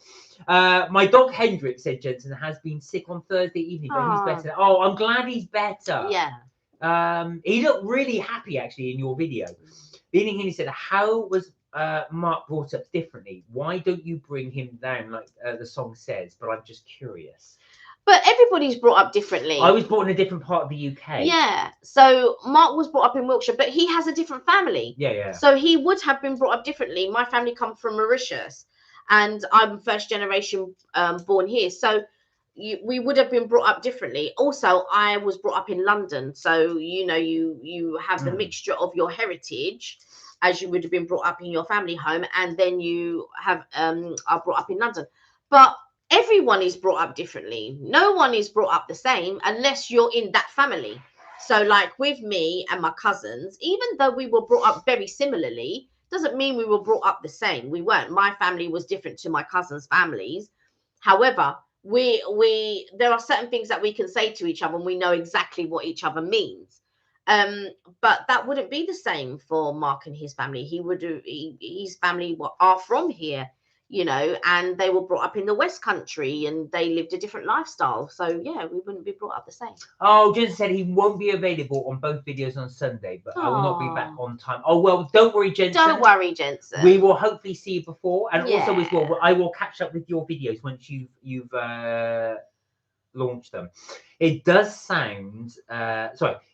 on. My dog Hendrik, said Jensen, has been sick on Thursday evening, but he's better. Oh, I'm glad he's better. Yeah. He looked really happy actually in your video. Leaning in, he said, how was Mark brought up differently? Why don't you bring him down like the song says? But I'm just curious. But everybody's brought up differently. I was brought in a different part of the UK. Yeah. So Mark was brought up in Wiltshire, but he has a different family. Yeah. So he would have been brought up differently. My family comes from Mauritius, and I'm first generation born here. So we would have been brought up differently. Also, I was brought up in London. So, you know, you have the mixture of your heritage as you would have been brought up in your family home. And then you have are brought up in London. But everyone is brought up differently. No one is brought up the same unless you're in that family. So like with me and my cousins, even though we were brought up very similarly, doesn't mean we were brought up the same. We weren't. My family was different to my cousins' families. However, there are certain things that we can say to each other and we know exactly what each other means. But that wouldn't be the same for Mark and his family. His family are from here, you know, and they were brought up in the West Country and they lived a different lifestyle. So yeah, we wouldn't be brought up the same. Oh, Jensen said he won't be available on both videos on Sunday, but I will not be back on time. Oh, well, don't worry, Jensen. Don't worry, Jensen. We will hopefully see you before. And also as well, I will catch up with your videos once you've launched them. It does sound,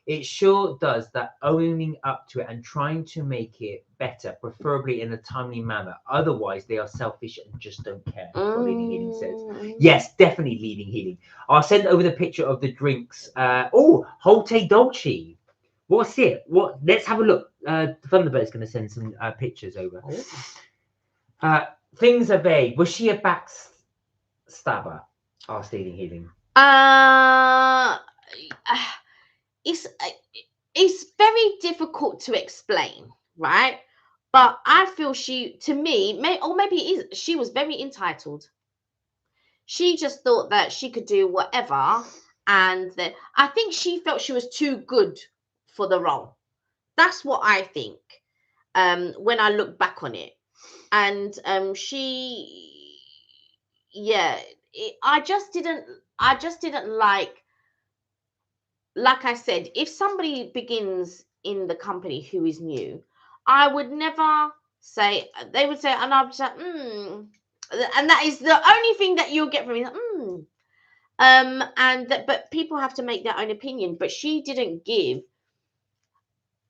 it sure does, that owning up to it and trying to make it better, preferably in a timely manner. Otherwise, they are selfish and just don't care. Leading Healing says. Yes, definitely Leading Healing. I'll send over the picture of the drinks. Holte Dolce. What's it? Let's have a look. Thunderbird's going to send some pictures over. Things are vague. Was she a backstabber? Asked Leading Healing. It's very difficult to explain, right? But I feel she was very entitled. She just thought that she could do whatever, and that I think she felt she was too good for the role. That's what I think. When I look back on it, and I just didn't like I said, if somebody begins in the company who is new, I would never say, they would say, and I would say, and that is the only thing that you'll get from me. But people have to make their own opinion. But she didn't give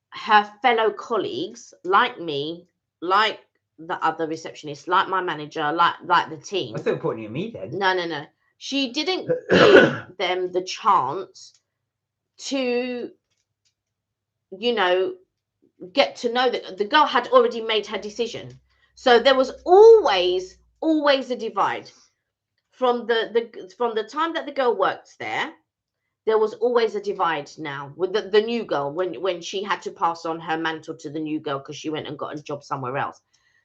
her fellow colleagues, like me, like the other receptionists, like my manager, like the team. I thought pointing at me then. No. She didn't give them the chance to, you know, get to know that the girl had already made her decision. So there was always a divide from the time that the girl worked there. There was always a divide now with the new girl when she had to pass on her mantle to the new girl because she went and got a job somewhere else.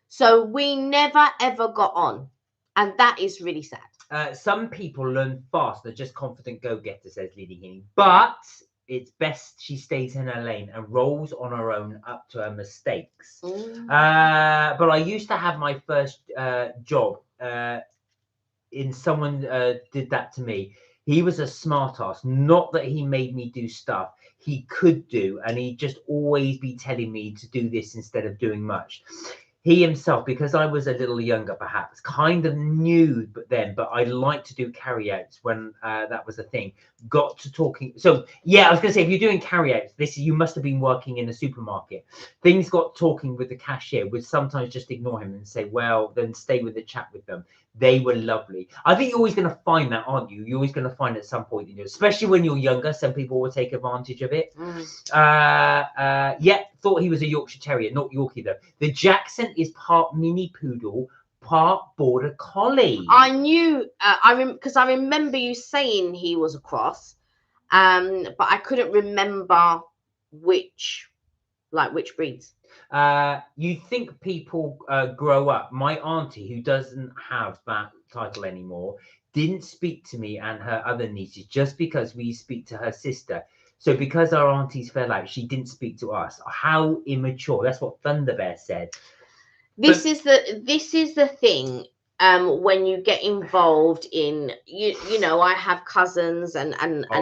So we never ever got on, and that is really sad. Some people learn fast. They're just confident go-getter, says Leading Healing. But it's best she stays in her lane and rolls on her own up to her mistakes. But I used to have my first job someone did that to me. He was a smart ass. Not that he made me do stuff he could do, and he'd just always be telling me to do this instead of doing much. He himself, because I was a little younger, perhaps, kind of knew but I liked to do carryouts when that was a thing. Got to talking. So, yeah, I was going to say, if you're doing carryouts, you must have been working in a supermarket. Things got talking with the cashier, would sometimes just ignore him and say, well, then stay with the chat with them. They were lovely. I think you're always going to find that, aren't you? You're always going to find at some point, especially when you're younger, some people will take advantage of it. Yeah, thought he was a Yorkshire Terrier, not Yorkie though. The Jackson is part mini poodle, part border collie. I knew, because I remember you saying he was a cross, but I couldn't remember which breeds. You think people grow up. My auntie, who doesn't have that title anymore, didn't speak to me and her other nieces just because we speak to her sister. So because our aunties fell out, she didn't speak to us. How immature. That's what Thunder Bear said. This is the thing. When you get involved in I have cousins and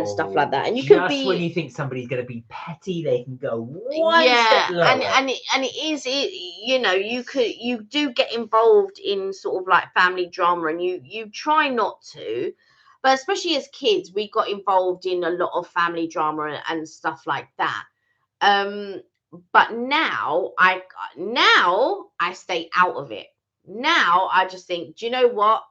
stuff like that, and you could be, when you think somebody's going to be petty, they can go one step lower. and it is you do get involved in sort of like family drama, and you try not to, but especially as kids, we got involved in a lot of family drama and stuff like that. But now I stay out of it. Now I just think, do you know what?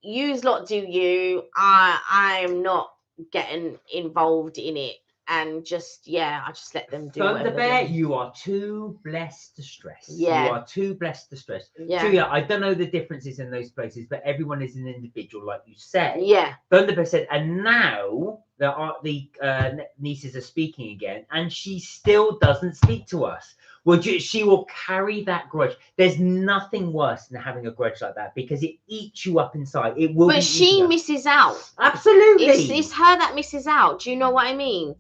Yous lot do you. I am not getting involved in it, and I just let them do. Thunder Bear, you are too blessed to stress. Yeah, you are too blessed to stress. Yeah. So yeah, I don't know the differences in those places, but everyone is an individual, like you said. Yeah. Thunder Bear said, and now the nieces are speaking again, and she still doesn't speak to us. Well, she will carry that grudge. There's nothing worse than having a grudge like that, because it eats you up inside. It will. But she misses out. Absolutely. It's her that misses out. Do you know what I mean?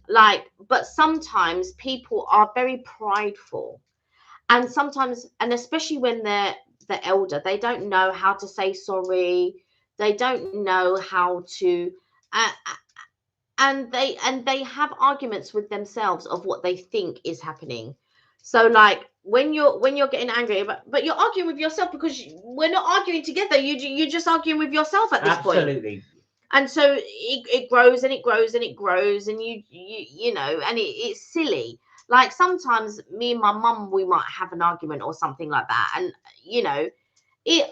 Like, but sometimes people are very prideful, and sometimes, and especially when they're the elder, they don't know how to say sorry. They don't know how to, and they have arguments with themselves of what they think is happening. So like when you're getting angry, but you're arguing with yourself, because we're not arguing together. You're just arguing with yourself at this point. Absolutely. And so it grows and it grows and it grows, and you know, and it's silly. Like sometimes me and my mum, we might have an argument or something like that, and you know, it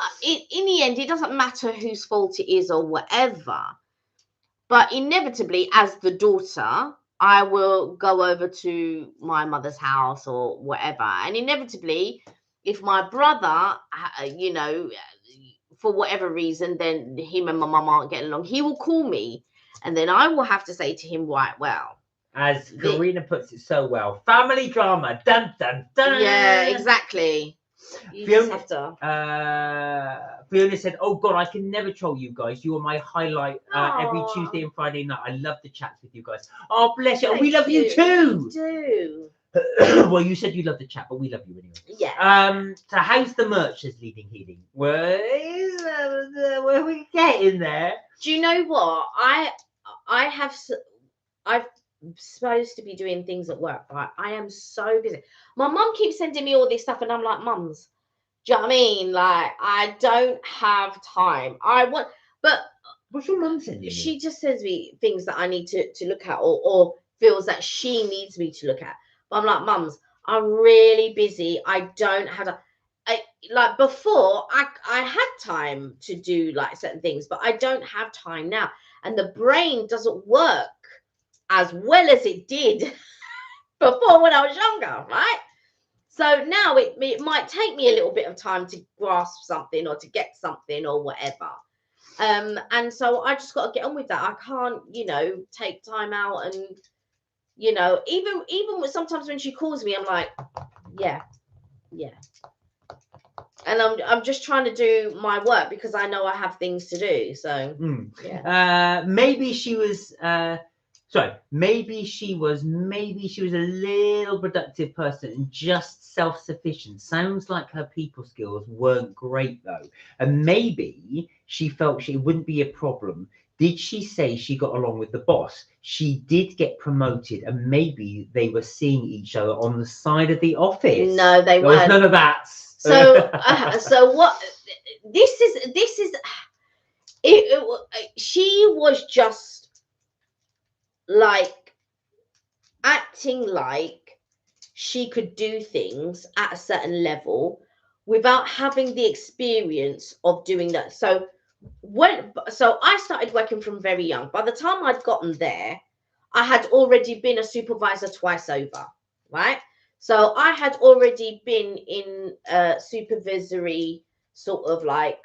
in the end, it doesn't matter whose fault it is or whatever. But inevitably, as the daughter, I will go over to my mother's house or whatever, and inevitably, if my brother, you know, for whatever reason, then him and my mum aren't getting along, he will call me, and then I will have to say to him, right, well, as Karina puts it so well, family drama, dun dun dun. Yeah, exactly. You just have to. Fiona said, "Oh God, I can never troll you guys. You are my highlight every Tuesday and Friday night. I love the chats with you guys. Oh bless you. We love you too. We do. Well, you said you love the chat, but we love you anyway. Yeah. So how's the merch as Leading Healing? Where are we getting there? Do you know what? I'm supposed to be doing things at work, but I am so busy. My mum keeps sending me all this stuff, and I'm like, mums, do you know what I mean? Like, I don't have time. But what's your mum sending you? She just sends me things that I need to look at, or feels that she needs me to look at. But I'm like, mums, I'm really busy. I don't have to. Like before, I had time to do like certain things, but I don't have time now, and the brain doesn't work as well as it did before when I was younger, right? So now it might take me a little bit of time to grasp something or to get something or whatever. And so I just got to get on with that. I can't, you know, take time out, and you know, even sometimes when she calls me, I'm like, yeah. And I'm just trying to do my work because I know I have things to do. So yeah. Maybe she was maybe she was a little productive person and just self-sufficient. Sounds like her people skills weren't great though. And maybe she felt it wouldn't be a problem. Did she say she got along with the boss? She did get promoted, and maybe they were seeing each other on the side of the office. No, they weren't. There was none of that. So, so what? This is. She was just like acting like she could do things at a certain level without having the experience of doing that. So I started working from very young. By the time I'd gotten there, I had already been a supervisor twice over, right? So I had already been in supervisory sort of like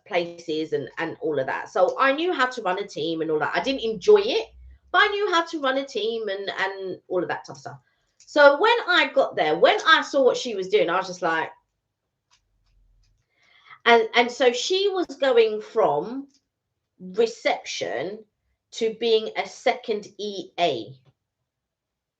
places and all of that. So I knew how to run a team and all that. I didn't enjoy it, but I knew how to run a team and all of that type of stuff. So when I got there, when I saw what she was doing, I was just like, and so she was going from reception to being a second EA,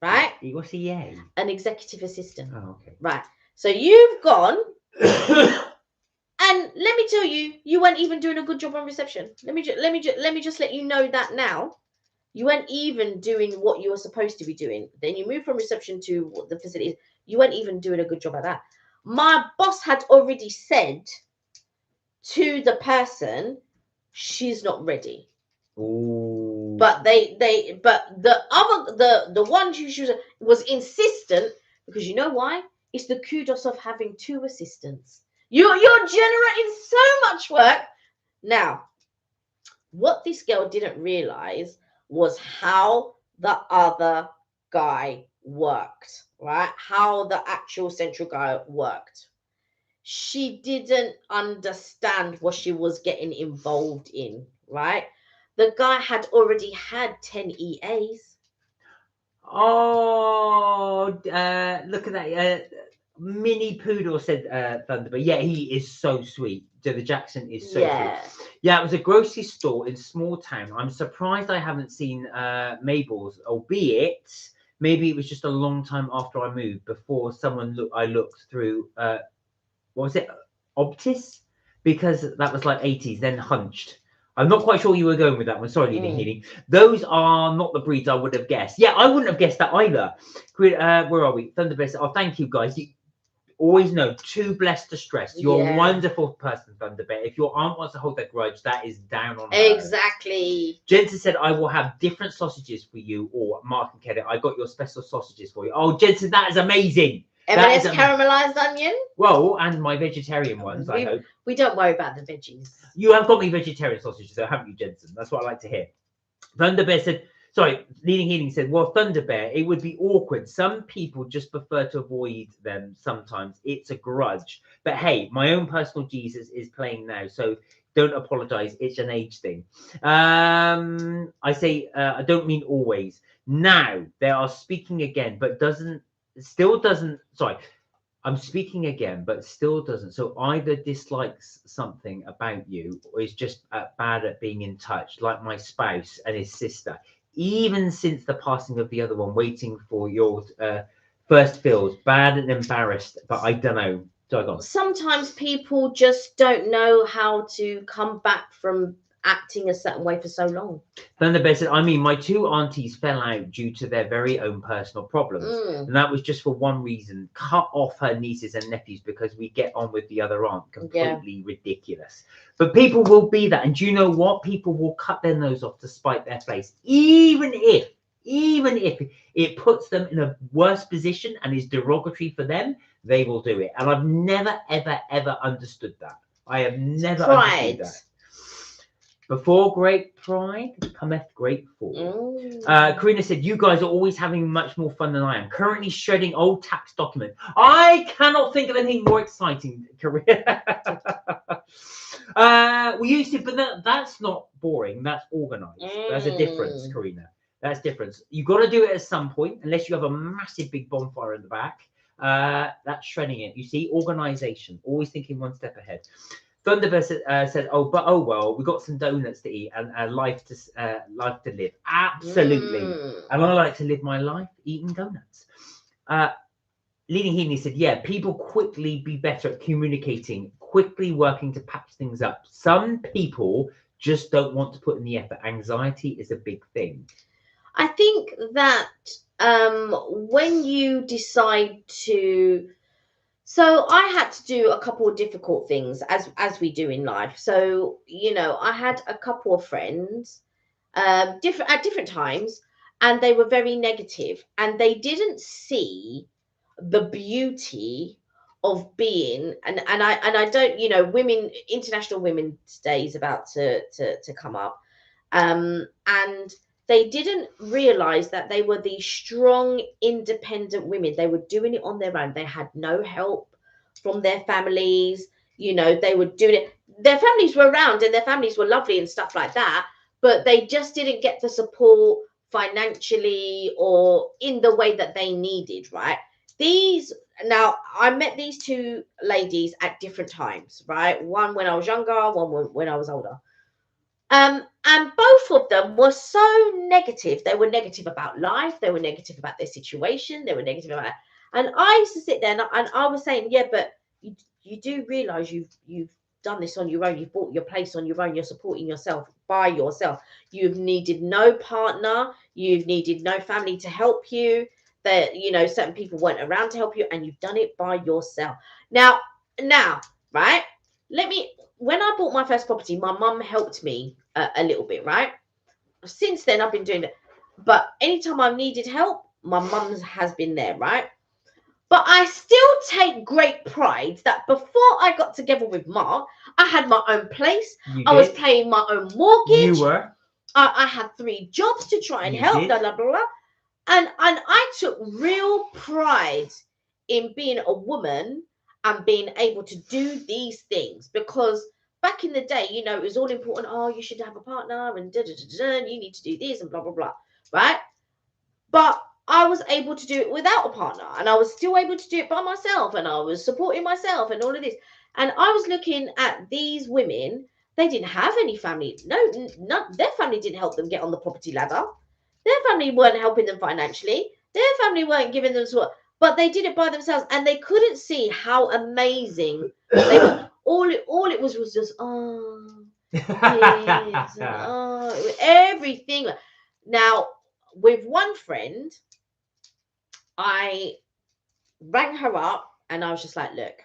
right? What's EA? An executive assistant. Oh, okay. Right. So you've gone, and let me tell you, you weren't even doing a good job on reception. Let me just let you know that now. You weren't even doing what you were supposed to be doing. Then you moved from reception to the facilities. You weren't even doing a good job at that. My boss had already said to the person, she's not ready. Ooh. But the one who was insistent, because you know why? It's the kudos of having two assistants. You're generating so much work. Now, what this girl didn't realize was how the other guy worked, right? How the actual central guy worked. She didn't understand what she was getting involved in, right? The guy had already had 10 EAs. Oh, look at that. Mini Poodle said Thunderbird. Yeah, he is so sweet. The Jackson is so sweet. Yeah, it was a grocery store in small town. I'm surprised I haven't seen Mabel's, albeit maybe it was just a long time after I moved before I looked through, what was it? Optis? Because that was like 80s, then Hunched. I'm not quite sure you were going with that one. Sorry, Leading Healing. Those are not the breeds I would have guessed. Yeah, I wouldn't have guessed that either. Where are we? Thunderbird. Oh, thank you, guys. You always know, too blessed to stress. You're a wonderful person, Thunderbird. If your aunt wants to hold that grudge, that is down on her. Exactly. Jensen said, I will have different sausages for you. Or Mark and Kelly, I got your special sausages for you. Oh, Jensen, that is amazing. M&S caramelized onion. Well, and my vegetarian ones, I hope. We don't worry about the veggies. You have got me vegetarian sausages, though, haven't you, Jensen? That's what I like to hear. Thunderbear said, sorry, Leading Healing said, well, Thunderbear, it would be awkward. Some people just prefer to avoid them sometimes. It's a grudge. But hey, my own personal Jesus is playing now, so don't apologize. It's an age thing. I say, I don't mean always. Now, they are speaking again, but sorry. I'm speaking again, but still doesn't. So either dislikes something about you or is just bad at being in touch, like my spouse and his sister. Even since the passing of the other one, waiting for your first feels bad and embarrassed, but I don't know. Sometimes people just don't know how to come back from acting a certain way for so long. Thunderbird said, I mean, my two aunties fell out due to their very own personal problems. And that was just for one reason. Cut off her nieces and nephews because we get on with the other aunt. Completely ridiculous. But people will be that. And do you know what? People will cut their nose off to spite their face. Even if it puts them in a worse position and is derogatory for them, they will do it. And I've never, ever, ever understood that. I have never understood that. Before great pride cometh great fall. Karina said, you guys are always having much more fun than I am. Currently shredding old tax document. I cannot think of anything more exciting, Karina. We used to, but that's not boring. That's organized. That's a difference, Karina. That's difference. You've got to do it at some point, unless you have a massive big bonfire in the back. That's shredding it. You see, organization. Always thinking one step ahead. Thunderbird said, "Oh, but oh well, we got some donuts to eat and a life to live. Absolutely, and I like to live my life eating donuts." Leading Healy said, "Yeah, people quickly be better at communicating, quickly working to patch things up. Some people just don't want to put in the effort. Anxiety is a big thing." I think that when you decide to. So I had to do a couple of difficult things as we do in life. So, you know, I had a couple of friends at different times, and they were very negative, and they didn't see the beauty of being, and I don't, you know, women, International Women's Day is about to come up, and they didn't realize that they were these strong, independent women. They were doing it on their own. They had no help from their families. You know, they were doing it. Their families were around and their families were lovely and stuff like that, but they just didn't get the support financially or in the way that they needed, right? These, now I met these two ladies at different times, right? One when I was younger, one when I was older. And both of them were so negative. They were negative about life. They were negative about their situation. They were negative about, and I used to sit there and I was saying, yeah, but you do realize you've done this on your own. You've bought your place on your own. You're supporting yourself by yourself. You've needed no partner. You've needed no family to help you. That, you know, certain people weren't around to help you, and you've done it by yourself. Now, right? When I bought my first property, my mum helped me a little bit, right? Since then, I've been doing it. But anytime I've needed help, my mum has been there, right? But I still take great pride that before I got together with Mark, I had my own place. I was paying my own mortgage. You were. I had 3 jobs to try and help, blah, blah, blah, blah. And I took real pride in being a woman and being able to do these things, because back in the day, you know, it was all important. Oh, you should have a partner and you need to do this and blah, blah, blah, right? But I was able to do it without a partner, and I was still able to do it by myself, and I was supporting myself and all of this. And I was looking at these women. They didn't have any family. No, their family didn't help them get on the property ladder. Their family weren't helping them financially. Their family weren't giving them support, but they did it by themselves, and they couldn't see how amazing they were. All it was just, oh, yes, and, oh, everything. Now, with one friend, I rang her up and I was just like, look,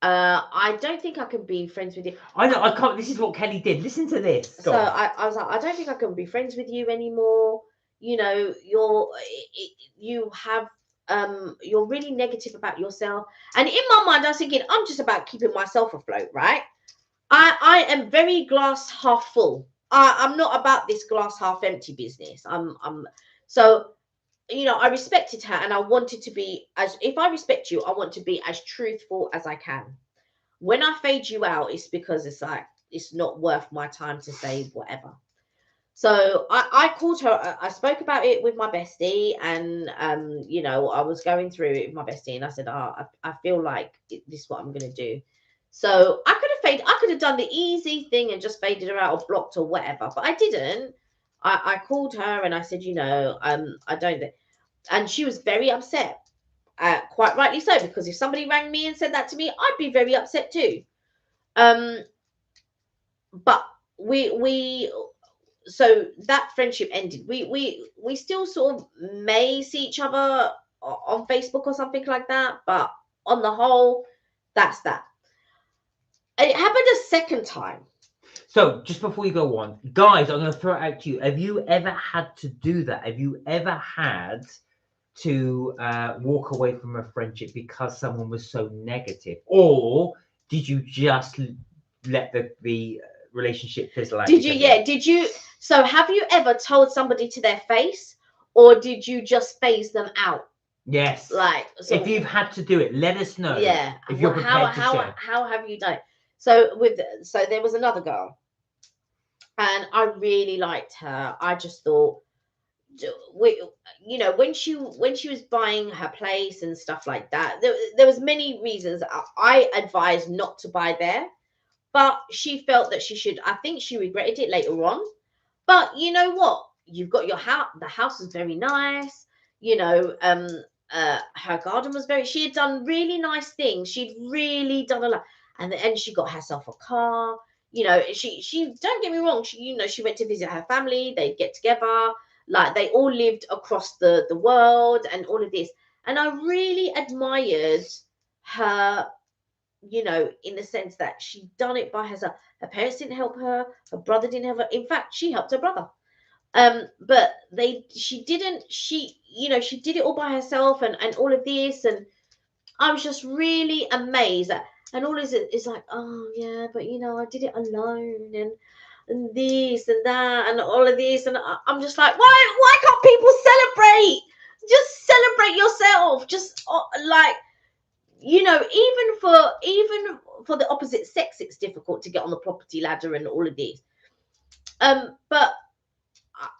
I don't think I can be friends with you. I know, I can't. This is what Kelly did. Listen to this. So I was like, I don't think I can be friends with you anymore. You know, you're really negative about yourself. And in my mind, I was thinking, I'm just about keeping myself afloat, right? I am very glass half full. I'm not about this glass half empty business. So, you know, I respected her, and I wanted to be, as if I respect you, I want to be as truthful as I can. When I fade you out, it's because it's like, it's not worth my time to say whatever. So I called her. I spoke about it with my bestie, and you know, I was going through it with my bestie, and I said, I feel like this is what I'm gonna do. So I could have done the easy thing and just faded her out or blocked or whatever, but I didn't. I called her and I said, you know, I don't, and she was very upset. Quite rightly so, because if somebody rang me and said that to me, I'd be very upset too. But so that friendship ended. We still sort of may see each other on Facebook or something like that, but on the whole, that's that. It happened a second time. So just before you go on, guys, I'm going to throw it out to you. Have you ever had to do that? Have you ever had to walk away from a friendship because someone was so negative, or did you just let the relationship fizzle out? Did you? Yeah. Did you? So have you ever told somebody to their face, or did you just phase them out? Yes. Like, so, if you've had to do it, let us know. Yeah. If you're prepared to share. How have you done it? So there was another girl, and I really liked her. I just thought, you know, when she was buying her place and stuff like that, there was many reasons I advised not to buy there, but she felt that she should. I think she regretted it later on. But you know what? You've got your house. The house was very nice. You know, her garden was she had done really nice things. She'd really done a lot. And she got herself a car. You know, she don't get me wrong. She went to visit her family. They'd get together. Like, they all lived across the world and all of this. And I really admired her, you know, in the sense that she'd done it by herself. Her parents didn't help her. Her brother didn't help her. In fact, she helped her brother. But she did it all by herself and all of this. And I was just really amazed. And all is like, oh yeah, but you know, I did it alone, and this and that and all of this, and I'm just like, why can't people celebrate? Just celebrate yourself. Just like, you know, even for the opposite sex, it's difficult to get on the property ladder and all of this. But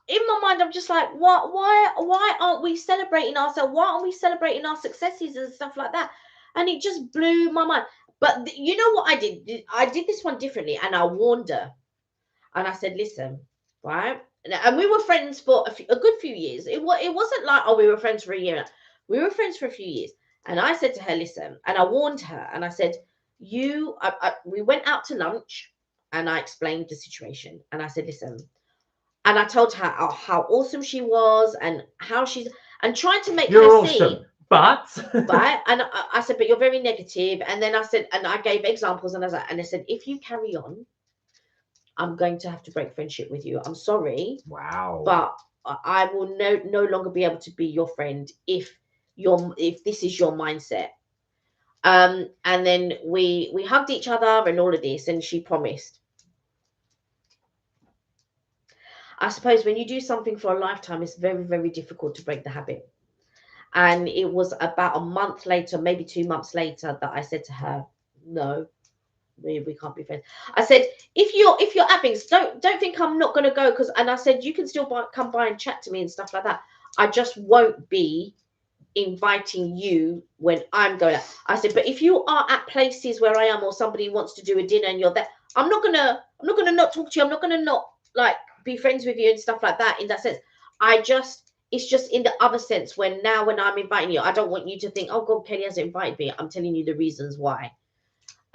in my mind, I'm just like, why aren't we celebrating ourselves? Why aren't we celebrating our successes and stuff like that? And it just blew my mind. But you know what I did? I did this one differently, and I warned her, and I said, listen, right? And we were friends for a good few years. It wasn't like, oh, we were friends for a year. We were friends for a few years. And I said to her, listen, and I warned her, and I said, we went out to lunch, and I explained the situation, and I said, listen, and I told her how awesome she was and how she's, and trying to make her see. But and I said, but you're very negative. And then I said, and I gave examples, and I said, if you carry on, I'm going to have to break friendship with you. I'm sorry. Wow. But I will no longer be able to be your friend if this is your mindset. And then we hugged each other and all of this, and she promised. I suppose when you do something for a lifetime, it's very, very difficult to break the habit. And it was about a month later, maybe 2 months later, that I said to her, no, we can't be friends. I said, if you're at things, don't think I'm not going to go, and I said, you can still come by and chat to me and stuff like that. I just won't be inviting you when I'm going out. I said, but if you are at places where I am, or somebody wants to do a dinner and you're there, I'm not gonna not talk to you. I'm not gonna not like be friends with you and stuff like that, in that sense. It's just in the other sense, when I'm inviting you, I don't want you to think, oh God, Kelly hasn't invited me. I'm telling you the reasons why.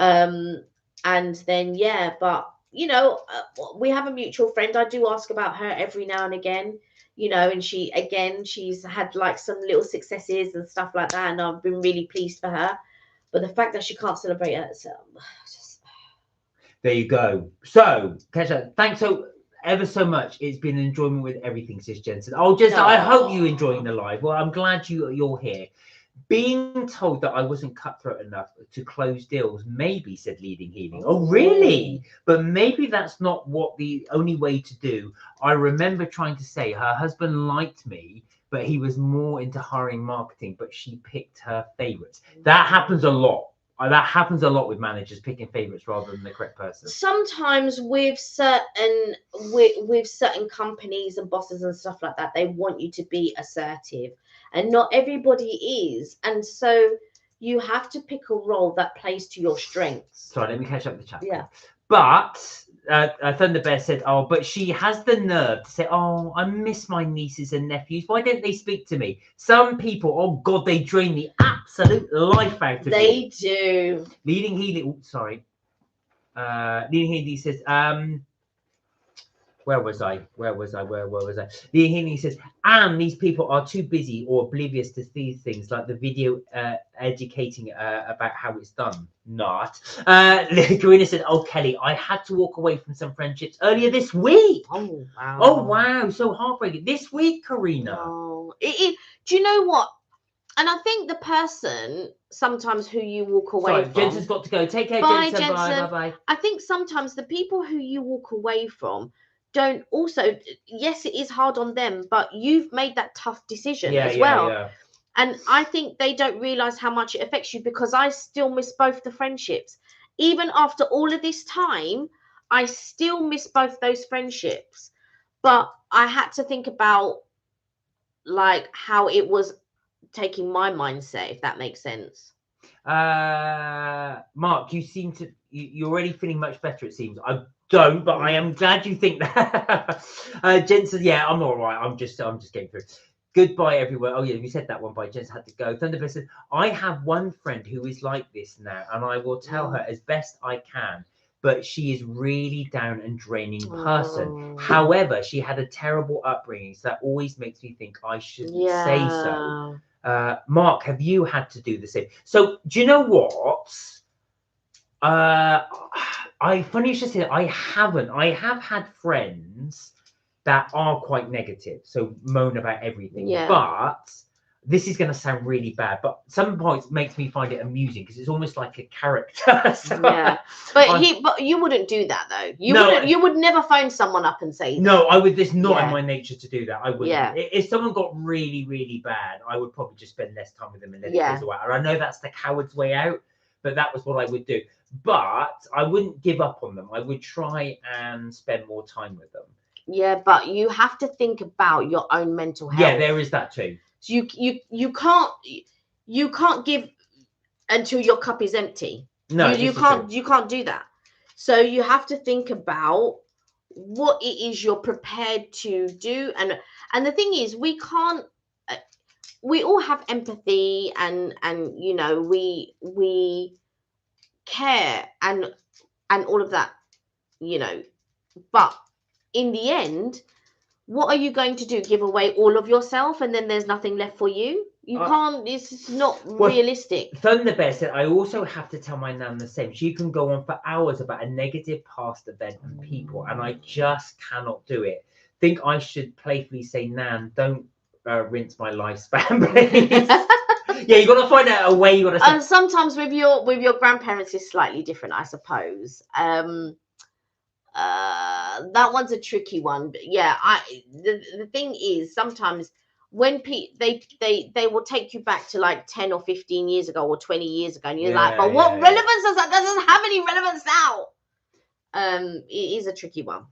And then but you know, we have a mutual friend. I do ask about her every now and again, you know, and she's had like some little successes and stuff like that, and I've been really pleased for her. But the fact that she can't celebrate it, there you go. So, Kesha, thanks ever so much. It's been an enjoyment with everything, Sis Jensen. I hope you're enjoying the live. Well, I'm glad you're here. Being told that I wasn't cutthroat enough to close deals, maybe, said Leading Healing. Oh, really? But maybe that's not what the only way to do. I remember trying to say her husband liked me, but he was more into hiring marketing, but she picked her favorites. That happens a lot. That happens a lot with managers picking favorites rather than the correct person. Sometimes with certain companies and bosses and stuff like that, they want you to be assertive, and not everybody is, and so you have to pick a role that plays to your strengths. Sorry, let me catch up the chat. Yeah. But Thunder Bear said, oh, but she has the nerve to say, oh, I miss my nieces and nephews. Why don't they speak to me? Some people, oh God, they drain the absolute life out of you. They do. Leading Healing, Leading Healing says, where was I? Leading Healing says, and these people are too busy or oblivious to these things, like the video educating about how it's done. Not. Karina said, oh, Kelly, I had to walk away from some friendships earlier this week. Oh, wow. Oh, wow. So heartbreaking. This week, Karina. Oh, do you know what? And I think the person sometimes who you walk away from. Jensen's got to go. Take care, Bye, Jensen. Bye. I think sometimes the people who you walk away from don't also, yes, it is hard on them, but you've made that tough decision as well. Yeah. And I think they don't realize how much it affects you, because I still miss both the friendships. Even after all of this time, I still miss both those friendships. But I had to think about like how it was taking my mindset, if that makes sense. Mark, you seem to you're already feeling much better, it seems. I don't, but I am glad you think that. Jensen, yeah, I'm all right. I'm just getting through. Goodbye, everyone. Oh yeah, we said that one by Jensen had to go. Thunderbird said, I have one friend who is like this now, and I will tell her as best I can, but she is really down and draining person. However, she had a terrible upbringing, so that always makes me think I shouldn't say so. Mark, have you had to do the same? So do you know what? Funny you should say that. I haven't. I have had friends that are quite negative, so moan about everything. Yeah. But this is going to sound really bad, but some points makes me find it amusing because it's almost like a character. So Yeah, but you wouldn't do that though. You would never phone someone up and say that. No, I would. It's not in my nature to do that. I wouldn't. Yeah. If someone got really, really bad, I would probably just spend less time with them and let it fizzle out. And I know that's the coward's way out, but that was what I would do. But I wouldn't give up on them. I would try and spend more time with them. Yeah, but you have to think about your own mental health. Yeah, there is that too. So you can't give until your cup is empty. No, you can't do that. So you have to think about what it is you're prepared to do, and the thing is, we can't. We all have empathy, and you know, we care and all of that, you know, but in the end, what are you going to do? Give away all of yourself and then there's nothing left for you? You can't. It's not realistic. Thunderbear said, I also have to tell my nan the same. She can go on for hours about a negative past event and people, and I just cannot do it. Think I should playfully say, Nan, don't rinse my lifespan, please. Yeah, you got to find out a way. You got to. Sometimes with your grandparents is slightly different, I suppose. That one's a tricky one, but yeah, the thing is, sometimes when they will take you back to like 10 or 15 years ago or 20 years ago, and you're like, but what relevance does that? Doesn't have any relevance now. It is a tricky one.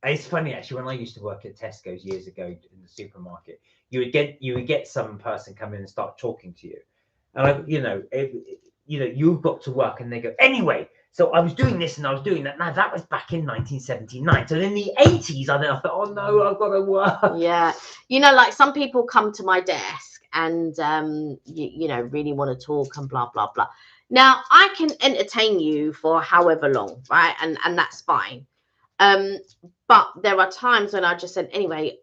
It's funny actually. When I used to work at Tesco's years ago in the supermarket, you would get some person come in and start talking to you, and you've got to work, and they go, anyway. So I was doing this and I was doing that. Now that was back in 1979. So in the 80s, I thought, oh no, I've got to work. Yeah, you know, like some people come to my desk and you know, really want to talk and blah blah blah. Now I can entertain you for however long, right? And that's fine. But there are times when I just said, anyway,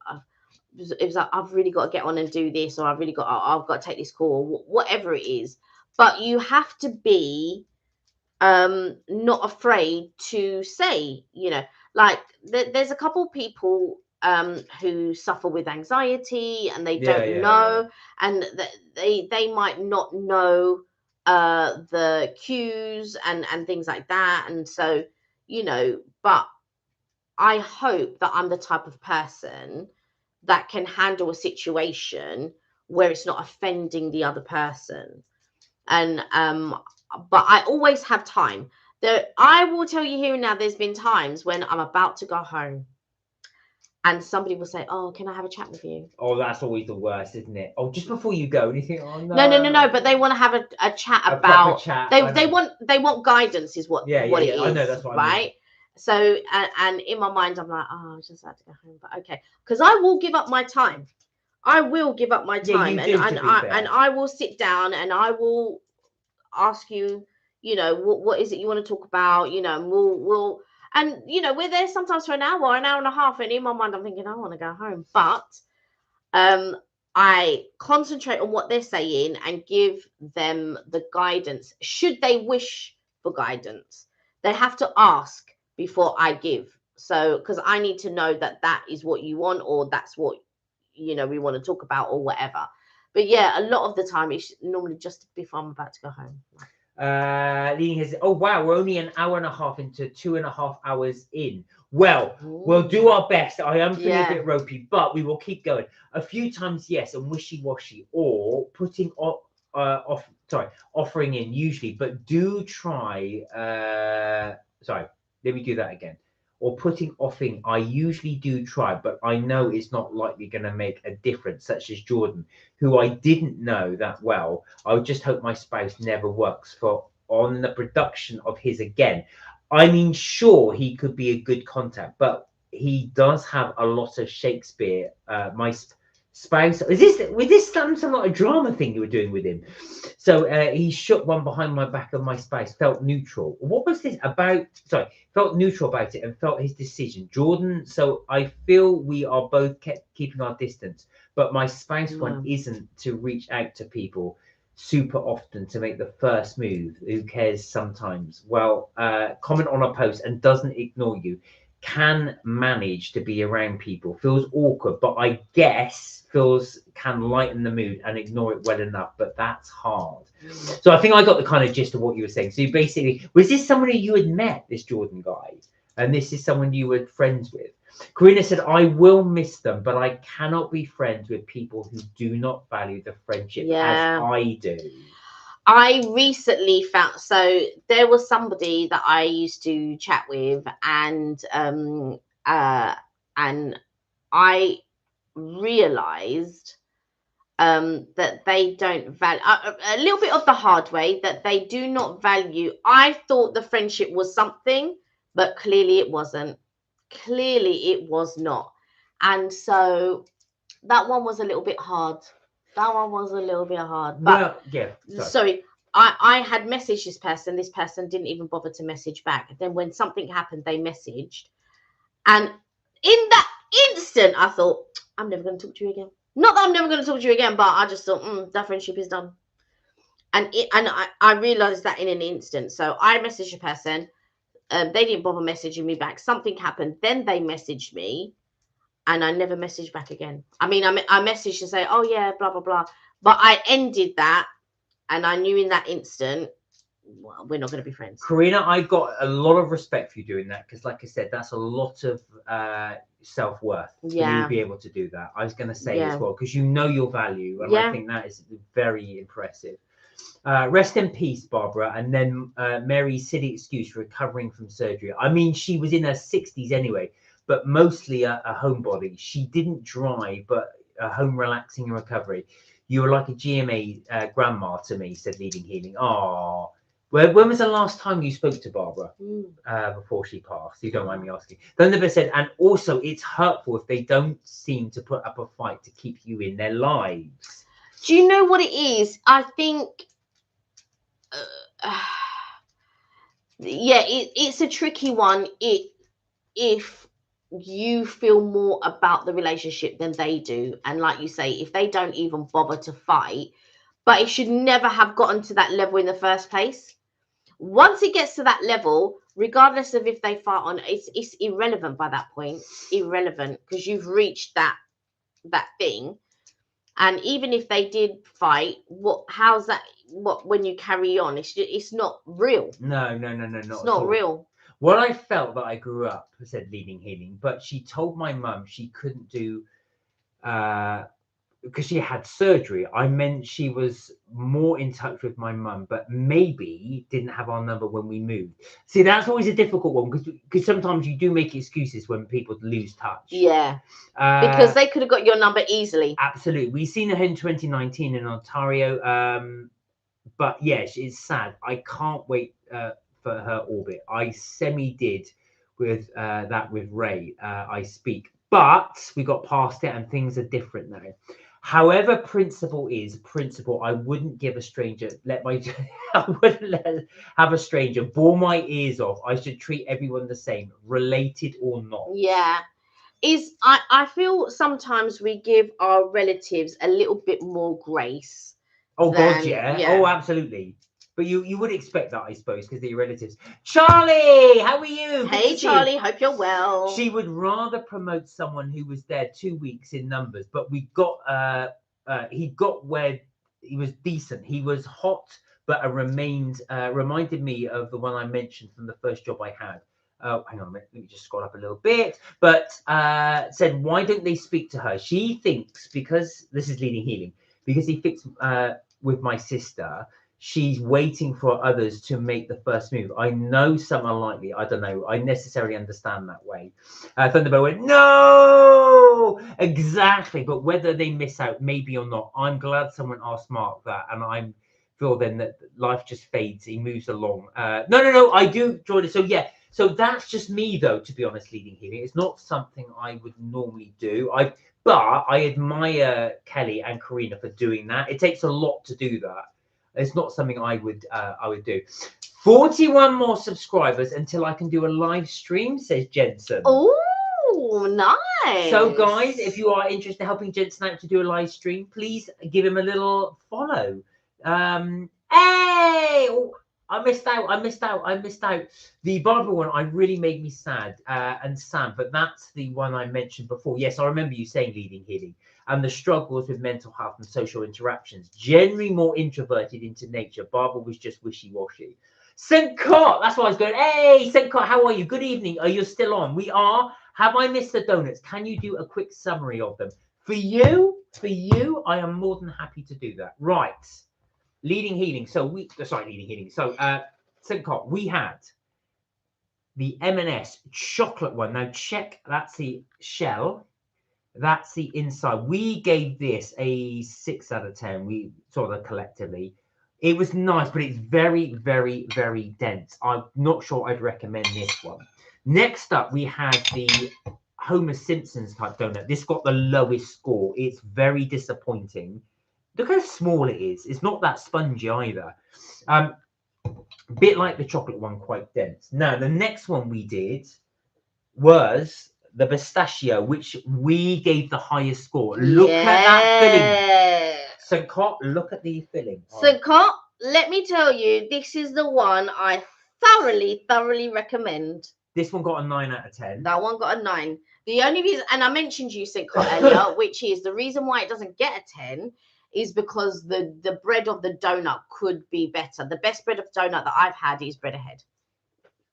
it was like, I've really got to get on and do this, or I've got to take this call, or whatever it is. But you have to be not afraid to say, you know, like there's a couple people who suffer with anxiety and they don't know, and they might not know the cues and things like that, and so, you know, but I hope that I'm the type of person that can handle a situation where it's not offending the other person. And but I always have time. I will tell you here and now, there's been times when I'm about to go home and somebody will say, oh, can I have a chat with you? Oh, that's always the worst, isn't it? Oh, just before you go, and you think, oh no. No, but they want to have a chat about chat. They want guidance is what it is. I know, that's what right? I mean. So and in my mind I'm like, oh, I just had to go home, but okay, because I will give up my time. I will give up my time, and I will sit down and I will ask you, you know, what is it you want to talk about, you know, and we'll and you know, we're there sometimes for an hour and a half, and in my mind I'm thinking I want to go home, but I concentrate on what they're saying and give them the guidance. Should they wish for guidance, they have to ask before I give. So because I need to know that is what you want, or that's what, you know, we want to talk about, or whatever. But yeah, a lot of the time it's normally just before I'm about to go home. Oh wow, we're only an hour and a half into 2.5 hours in. Well, we'll do our best. I am feeling a bit ropey, but we will keep going. A few times, yes, and wishy-washy, or putting offering in usually, but do try. Sorry, let me do that again. Or putting off in, I usually do try, but I know it's not likely going to make a difference, such as Jordan, who I didn't know that well. I would just hope my spouse never works on the production of his again. I mean, sure, he could be a good contact, but he does have a lot of Shakespeare. My spouse, was this some sort of drama thing you were doing with him? So he shook one behind my back of my spouse, felt neutral. What was this about? Sorry, felt neutral about it and felt his decision. Jordan, so I feel we are both keeping our distance, but my spouse one isn't to reach out to people super often to make the first move. Who cares sometimes? Well, comment on a post and doesn't ignore you. can manage to be around people, feels awkward, but I guess can lighten the mood and ignore it well enough, but that's hard. So I think I got the kind of gist of what you were saying. So you basically, was this someone who you had met, this Jordan guy, and this is someone you were friends with? Karina said, I will miss them, but I cannot be friends with people who do not value the friendship as I do. I recently found, so there was somebody that I used to chat with, and I realized that they don't value a little bit of the hard way, that they do not value. I thought the friendship was something, but clearly it wasn't. Clearly it was not. And so that one was a little bit hard. That one was a little bit hard. But well, yeah. Sorry. I had messaged this person didn't even bother to message back. Then when something happened, they messaged. And in that instant, I thought, I'm never going to talk to you again. Not that I'm never going to talk to you again, but I just thought, that friendship is done. And I realized that in an instant. So I messaged a person. They didn't bother messaging me back. Something happened. Then they messaged me. And I never messaged back again. I mean, I messaged to say, oh, yeah, blah, blah, blah. But I ended that. And I knew in that instant, well, we're not going to be friends. Karina, I got a lot of respect for you doing that, because like I said, that's a lot of self-worth for you to be able to do that. I was going to say as well, because you know your value, and I think that is very impressive. Rest in peace, Barbara. And then Mary's silly excuse for recovering from surgery. I mean, she was in her 60s anyway, but mostly a homebody. She didn't drive, but home relaxing and recovery. You were like a GMA grandma to me, said Leading Healing. Oh, when was the last time you spoke to Barbara before she passed? You don't mind me asking. Thunderbird said, and also it's hurtful if they don't seem to put up a fight to keep you in their lives. Do you know what it is? I think, it's a tricky one. If you feel more about the relationship than they do, and like you say, if they don't even bother to fight, but it should never have gotten to that level in the first place. Once it gets to that level, regardless of if they fight on, it's irrelevant by that point. Irrelevant, because you've reached that thing. And even if they did fight, how's that? When you carry on, it's not real. No, it's not real. Well, I felt that I grew up, said Leading Healing, but she told my mum she couldn't do, because she had surgery. I meant she was more in touch with my mum, but maybe didn't have our number when we moved. See, that's always a difficult one, because sometimes you do make excuses when people lose touch. Yeah, because they could have got your number easily. Absolutely. We've seen her in 2019 in Ontario. But yes, it's sad. I can't wait for her orbit. I did with that with Ray. I speak, but we got past it and things are different now. However, principle is principle. I wouldn't give a stranger I wouldn't have a stranger bore my ears off. I should treat everyone the same, related or not. Yeah. I feel sometimes we give our relatives a little bit more grace. Oh God, yeah. Oh, absolutely. But you would expect that, I suppose, because they're your relatives. Charlie, how are you? Hey, Charlie, hope you're well. She would rather promote someone who was there 2 weeks in numbers, but he got where he was decent. He was hot, but reminded me of the one I mentioned from the first job I had. Oh, hang on a minute. Let me just scroll up a little bit. But said, why don't they speak to her? She thinks, because this is Leading Healing, because he fixed with my sister, she's waiting for others to make the first move. I know some are likely. I don't know. I necessarily understand that way. Thunderbird went, no, exactly. But whether they miss out, maybe or not, I'm glad someone asked Mark that, and I feel then that life just fades. He moves along. No. I do join it. So yeah. So that's just me, though. To be honest, Leading Healing, it's not something I would normally do. But I admire Kelly and Karina for doing that. It takes a lot to do that. It's not something I would do. 41 more subscribers until I can do a live stream, says Jensen. Oh, nice. So guys, if you are interested in helping Jensen out to do a live stream, please give him a little follow. Hey, I missed out. The Barbara one, I really made me sad and Sam, but that's the one I mentioned before. Yes, I remember you saying leading healing and the struggles with mental health and social interactions. Generally more introverted into nature. Barbara was just wishy-washy. St. Cot, that's why I was going, hey, St. Cot, how are you? Good evening. Are you still on? We are. Have I missed the donuts? Can you do a quick summary of them? For you, I am more than happy to do that. Right. Leading healing. So leading healing. So St. Cot, we had the M&S chocolate one. Now check, that's the shell. That's the inside. We gave this a 6 out of 10. We sort of collectively. It was nice, but it's very, very, very dense. I'm not sure I'd recommend this one. Next up, we had the Homer Simpson's type donut. This got the lowest score. It's very disappointing. Look how small it is. It's not that spongy either. Bit like the chocolate one, quite dense. Now, the next one we did was the pistachio, which we gave the highest score. Look at that filling. St. Cot, look at the filling. St. Cot, let me tell you, this is the one I thoroughly recommend. This one got a 9 out of 10. That one got a 9. The only reason, and I mentioned you, St. Cot, earlier, which is the reason why it doesn't get a 10 is because the bread of the donut could be better. The best bread of donut that I've had is Bread Ahead.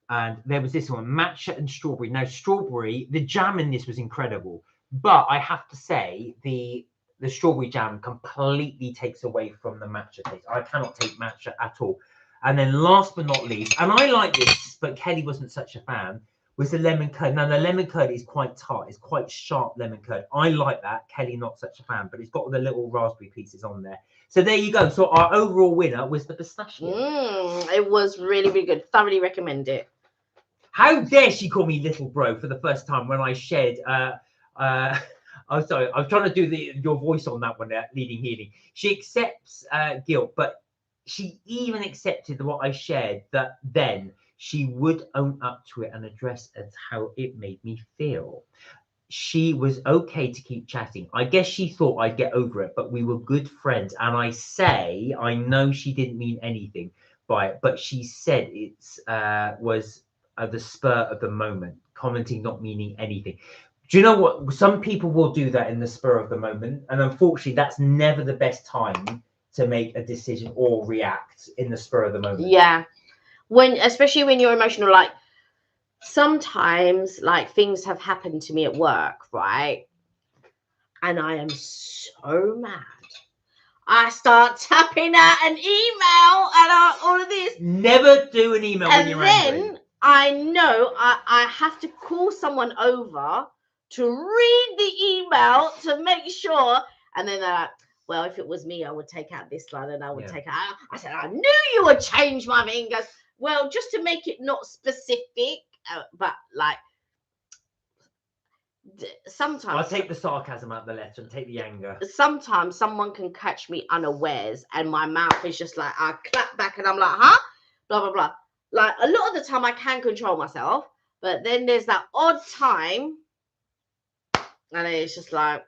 And there was this one, matcha and strawberry. Now, strawberry, the jam in this was incredible. But I have to say, the strawberry jam completely takes away from the matcha taste. I cannot take matcha at all. And then last but not least, and I like this, but Kelly wasn't such a fan, was the lemon curd. Now, the lemon curd is quite tart. It's quite sharp lemon curd. I like that. Kelly, not such a fan, but it's got all the little raspberry pieces on there. So there you go. So our overall winner was the pistachio. It was really, really good. Thoroughly recommend it. How dare she call me little bro for the first time when I shared I'm sorry, I was trying to do your voice on that one, leading healing. She accepts guilt, but she even accepted what I shared, that then she would own up to it and address as how it made me feel. She was okay to keep chatting. I guess she thought I'd get over it, but we were good friends. And I know she didn't mean anything by it, but she said it was the spur of the moment, commenting not meaning anything. Do you know what? Some people will do that in the spur of the moment. And unfortunately, that's never the best time to make a decision or react in the spur of the moment. Yeah. Especially when you're emotional, like sometimes like things have happened to me at work, right? And I am so mad. I start tapping out an email and all of this. Never do an email when you're angry. And then I know I have to call someone over to read the email to make sure. And then they're like, well, if it was me, I would take out this line and I would take out. I said, I knew you would change my mind. He goes, well, just to make it not specific, but like sometimes I'll take the sarcasm out of the letter and take the anger. Sometimes someone can catch me unawares and my mouth is just like, I clap back and I'm like, huh? Blah, blah, blah. Like a lot of the time I can control myself, but then there's that odd time and it's just like,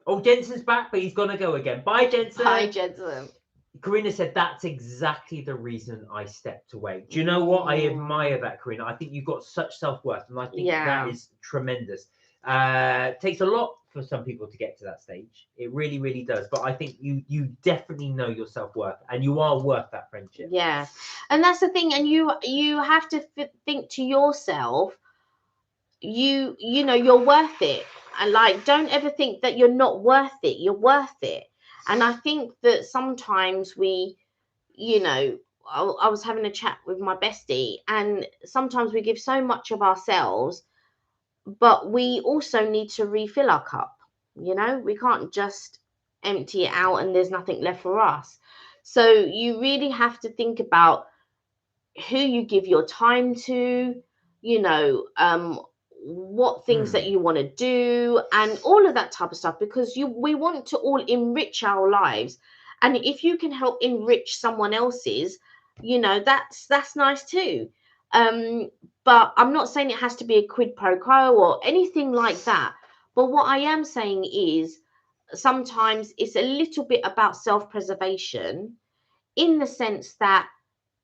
oh, Jensen's back, but he's gonna go again. Bye, Jensen. Bye, Jensen. Karina said that's exactly the reason I stepped away. Do you know what? I admire that, Karina. I think you've got such self-worth, and I think that is tremendous. Takes a lot for some people to get to that stage. It really, really does. But I think you definitely know your self-worth, and you are worth that friendship. Yeah, and that's the thing. And you have to think to yourself, you know, you're worth it. And like, don't ever think that you're not worth it. You're worth it. And I think that sometimes we, you know, I was having a chat with my bestie, and sometimes we give so much of ourselves, but we also need to refill our cup. You know, we can't just empty it out and there's nothing left for us. So you really have to think about who you give your time to, you know, what things that you want to do and all of that type of stuff, because we want to all enrich our lives. And if you can help enrich someone else's, you know, that's nice too. But I'm not saying it has to be a quid pro quo or anything like that. But what I am saying is sometimes it's a little bit about self-preservation in the sense that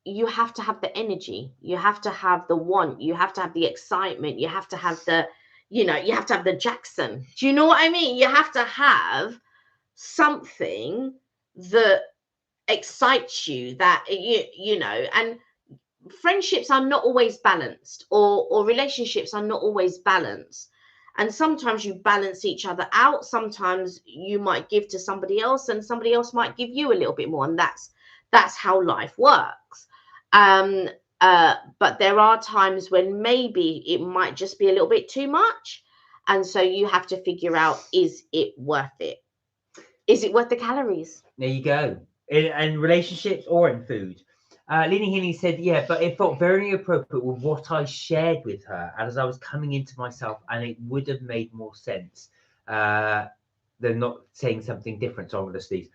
you have to have the energy, you have to have the want, you have to have the excitement, you have to have the, you have to have the Jackson. Do you know what I mean? You have to have something that excites you, that and friendships are not always balanced, or relationships are not always balanced. And sometimes you balance each other out. Sometimes you might give to somebody else and somebody else might give you a little bit more, and that's how life works. But there are times when maybe it might just be a little bit too much, and so you have to figure out, is it worth it? Is it worth the calories? There you go. In relationships or in food. Leaning Healing said, yeah, but it felt very appropriate with what I shared with her as I was coming into myself, and it would have made more sense than not saying something different. So I'm going to sneeze.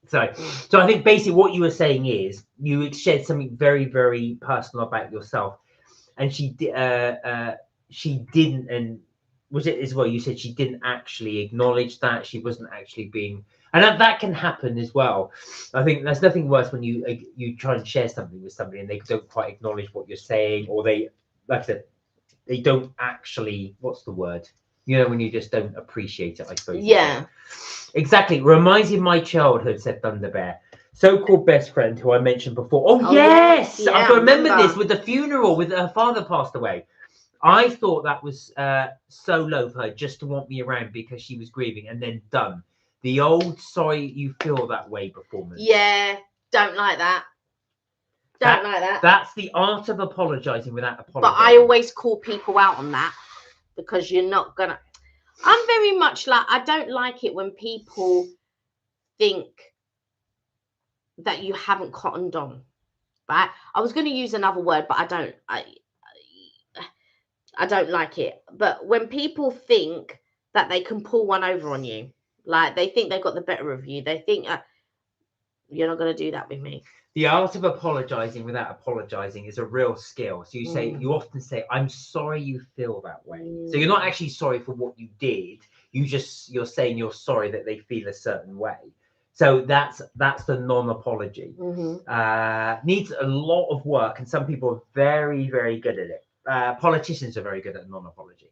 So I think basically what you were saying is you shared something very, very personal about yourself, and she didn't, and was it as well? You said she didn't actually acknowledge that, she wasn't actually being, and that can happen as well. I think there's nothing worse when you try and share something with somebody and they don't quite acknowledge what you're saying, or they, like I said, they don't actually, what's the word? When you just don't appreciate it, I suppose. Yeah. Exactly. Reminds me of my childhood, said Thunder Bear. So-called best friend who I mentioned before. Oh yes! Yeah, I can remember this with the funeral, with her father passed away. I thought that was so low for her just to want me around because she was grieving, and then done. The old sorry you feel that way performance. Yeah, don't like that. Don't like that. That's the art of apologizing without apologizing. But I always call people out on that, because you're not gonna. I'm very much like, I don't like it when people think that you haven't cottoned on. Right? I was going to use another word, but I don't. I don't like it. But when people think that they can pull one over on you, like they think they've got the better of you, they think you're not going to do that with me. The art of apologizing without apologizing is a real skill. So you often say, I'm sorry you feel that way. So you're not actually sorry for what you did. You're saying you're sorry that they feel a certain way. So that's the non-apology. Needs a lot of work, and some people are very, very good at it. Politicians are very good at non-apology.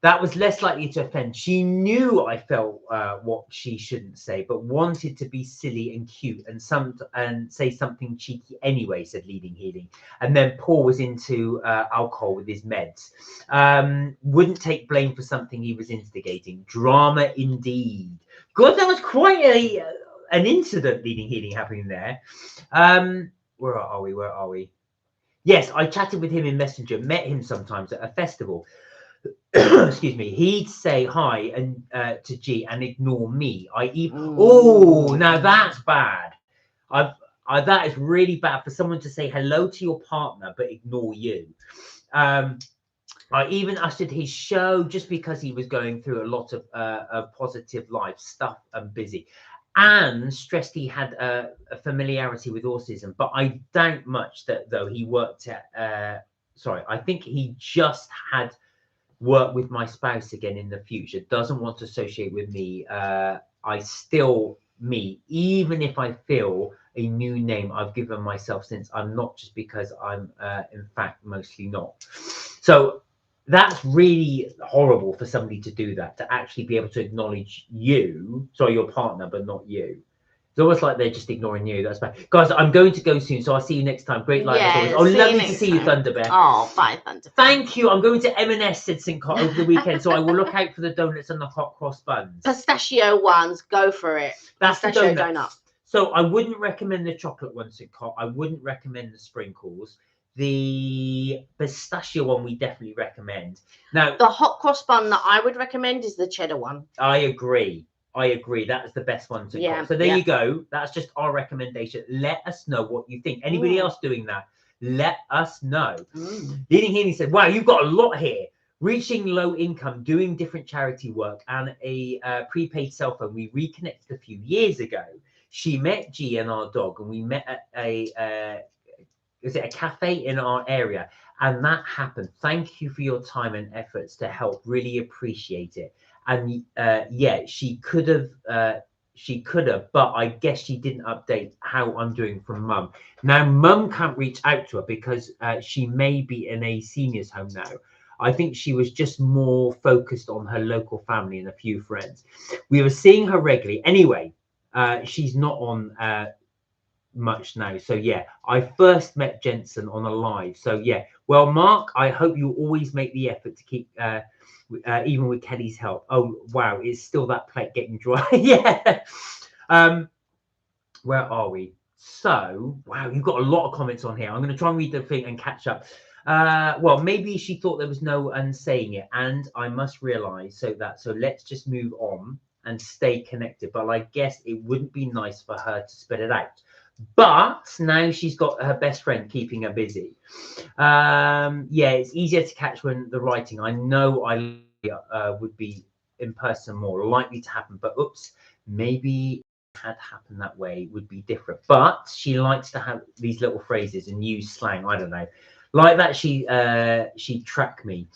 That was less likely to offend. She knew I felt what she shouldn't say, but wanted to be silly and cute and say something cheeky anyway, said Leading Healing. And then Paul was into alcohol with his meds. Wouldn't take blame for something he was instigating. Drama indeed. God, that was quite an incident, Leading Healing, happening there. Where are we? Yes, I chatted with him in Messenger, met him sometimes at a festival. Excuse me. He'd say hi and to G and ignore me. Now that's bad. That is really bad for someone to say hello to your partner but ignore you. I even ushered his show just because he was going through a lot of positive life stuff and busy, and stressed he had a familiarity with autism. But I doubt much that though he worked at. I think he just had work with my spouse again in the future. Doesn't want to associate with me. I still me, even if I feel a new name I've given myself since I'm not, just because I'm in fact mostly not. So that's really horrible for somebody to do that, to actually be able to acknowledge your partner, but not you. It's almost like they're just ignoring you. That's bad. Guys, I'm going to go soon, so I'll see you next time. Great life as always. Oh, lovely to see you, Thunder Bear. Oh, bye, Thunder Bear. Thank you. I'm going to M&S, said Sincott, over the weekend, so I will look out for the donuts and the hot cross buns. Pistachio ones, go for it. That's pistachio the donut. So I wouldn't recommend the chocolate one, Sincott. I wouldn't recommend the sprinkles. The pistachio one we definitely recommend. Now, the hot cross bun that I would recommend is the cheddar one. I agree. That is the best one to go. So there you go. That's just our recommendation. Let us know what you think. Anybody else doing that? Let us know. Leading Healing said, wow, you've got a lot here. Reaching low income, doing different charity work, and a prepaid cell phone. We reconnected a few years ago. She met G and our dog, and we met at a cafe in our area. And that happened. Thank you for your time and efforts to help. Really appreciate it. And she could have she could have, but I guess she didn't update how I'm doing from mum. Now, mum can't reach out to her because she may be in a seniors home now. I think she was just more focused on her local family and a few friends. We were seeing her regularly. Anyway, she's not on much now. So yeah, I first met Jensen on a live. So yeah, well, Mark, I hope you always make the effort to keep even with Kelly's help. Oh wow, it's still that plate getting dry. Yeah. Where are we? So wow, you've got a lot of comments on here. I'm going to try and read the thing and catch up. Well, maybe she thought there was no unsaying it, and I must realize so let's just move on and stay connected. But I guess it wouldn't be nice for her to spit it out. But now she's got her best friend keeping her busy. Yeah, it's easier to catch when the writing. I know I would be in person more likely to happen, but oops, maybe had happened that way would be different. But she likes to have these little phrases and use slang. I don't know, like that. She tracked me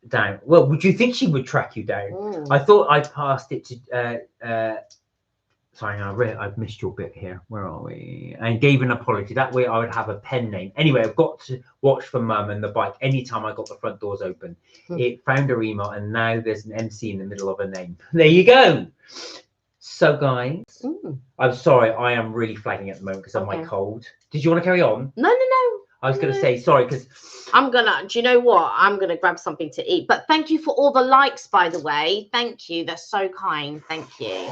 down. Well, would you think she would track you down? I thought I passed it to sorry, I've missed your bit here. Where are we? And gave an apology. That way I would have a pen name. Anyway, I've got to watch for mum and the bike anytime I got the front doors open. It found her email and now there's an MC in the middle of a name. There you go. So guys, I'm sorry, I am really flagging at the moment because of my cold. Did you want to carry on? No. I was going to say, sorry, because do you know what? I'm going to grab something to eat. But thank you for all the likes, by the way. Thank you. That's so kind. Thank you.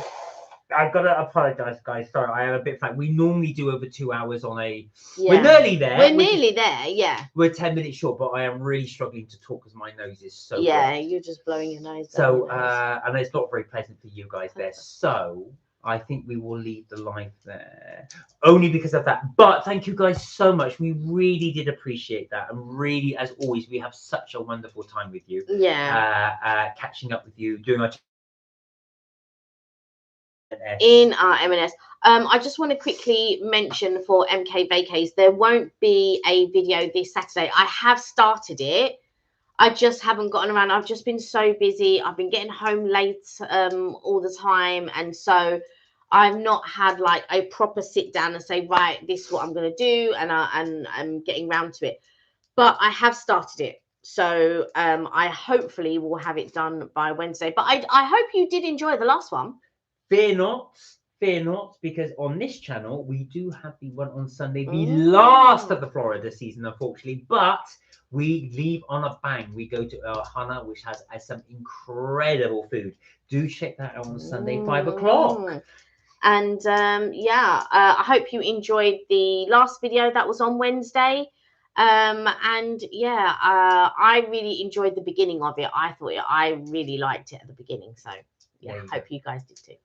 I've got to apologize, guys. Sorry, I am a bit flat. We normally do over 2 hours on a. Yeah. We're nearly there. We're nearly there. Yeah. We're 10 minutes short, but I am really struggling to talk because my nose is so. Yeah, red. you're just blowing your nose. So, and it's not very pleasant for you guys there. So, I think we will leave the live there only because of that. But thank you guys so much. We really did appreciate that, and really, as always, we have such a wonderful time with you. Yeah. Catching up with you, doing our. In our M&S. I just want to quickly mention for MK Vacays, there won't be a video this Saturday. I have started it. I just haven't gotten around. I've just been so busy. I've been getting home late all the time. And so I've not had like a proper sit down and say, right, this is what I'm going to do. And I'm getting round to it. But I have started it. So I hopefully will have it done by Wednesday. But I hope you did enjoy the last one. Fear not, because on this channel we do have the one on Sunday, the last of the Florida season, unfortunately, but we leave on a bang. We go to Hana, which has some incredible food. Do check that out on Sunday, 5 o'clock. And I hope you enjoyed the last video that was on Wednesday. And yeah, I really enjoyed the beginning of it. I really liked it at the beginning. So yeah, I hope you guys did too.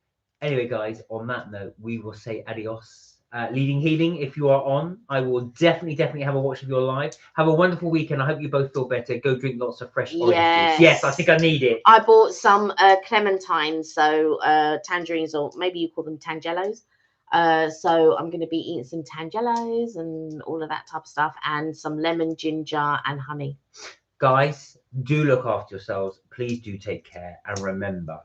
Anyway, guys, on that note, we will say adios. Leading Healing, if you are on, I will definitely have a watch of your live. Have a wonderful weekend. I hope you both feel better. Go drink lots of fresh orange juice. Yes, I think I need it. I bought some clementines, so tangerines, or maybe you call them tangelos. So I'm going to be eating some tangelos and all of that type of stuff, and some lemon, ginger, and honey. Guys, do look after yourselves. Please do take care, and remember,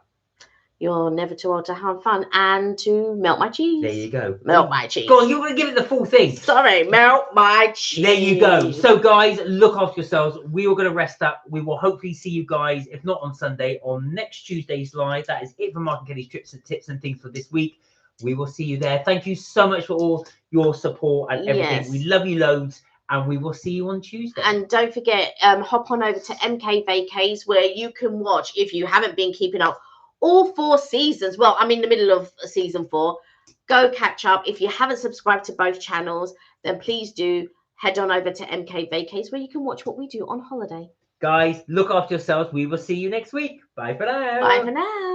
you're never too old to have fun and to melt my cheese. There you go. Melt my cheese. Go on, you're going to give it the full thing. Sorry, melt my cheese. There you go. So, guys, look after yourselves. We are going to rest up. We will hopefully see you guys, if not on Sunday, on next Tuesday's live. That is it for Mark and Kelly's trips and tips and things for this week. We will see you there. Thank you so much for all your support and everything. Yes. We love you loads. And we will see you on Tuesday. And don't forget, hop on over to MK Vacays, where you can watch, if you haven't been keeping up, all 4 seasons. Well, I'm in the middle of season 4. Go catch up. If you haven't subscribed to both channels, then please do head on over to MK Vacays, where you can watch what we do on holiday. Guys, look after yourselves. We will see you next week. Bye for now. Bye for now.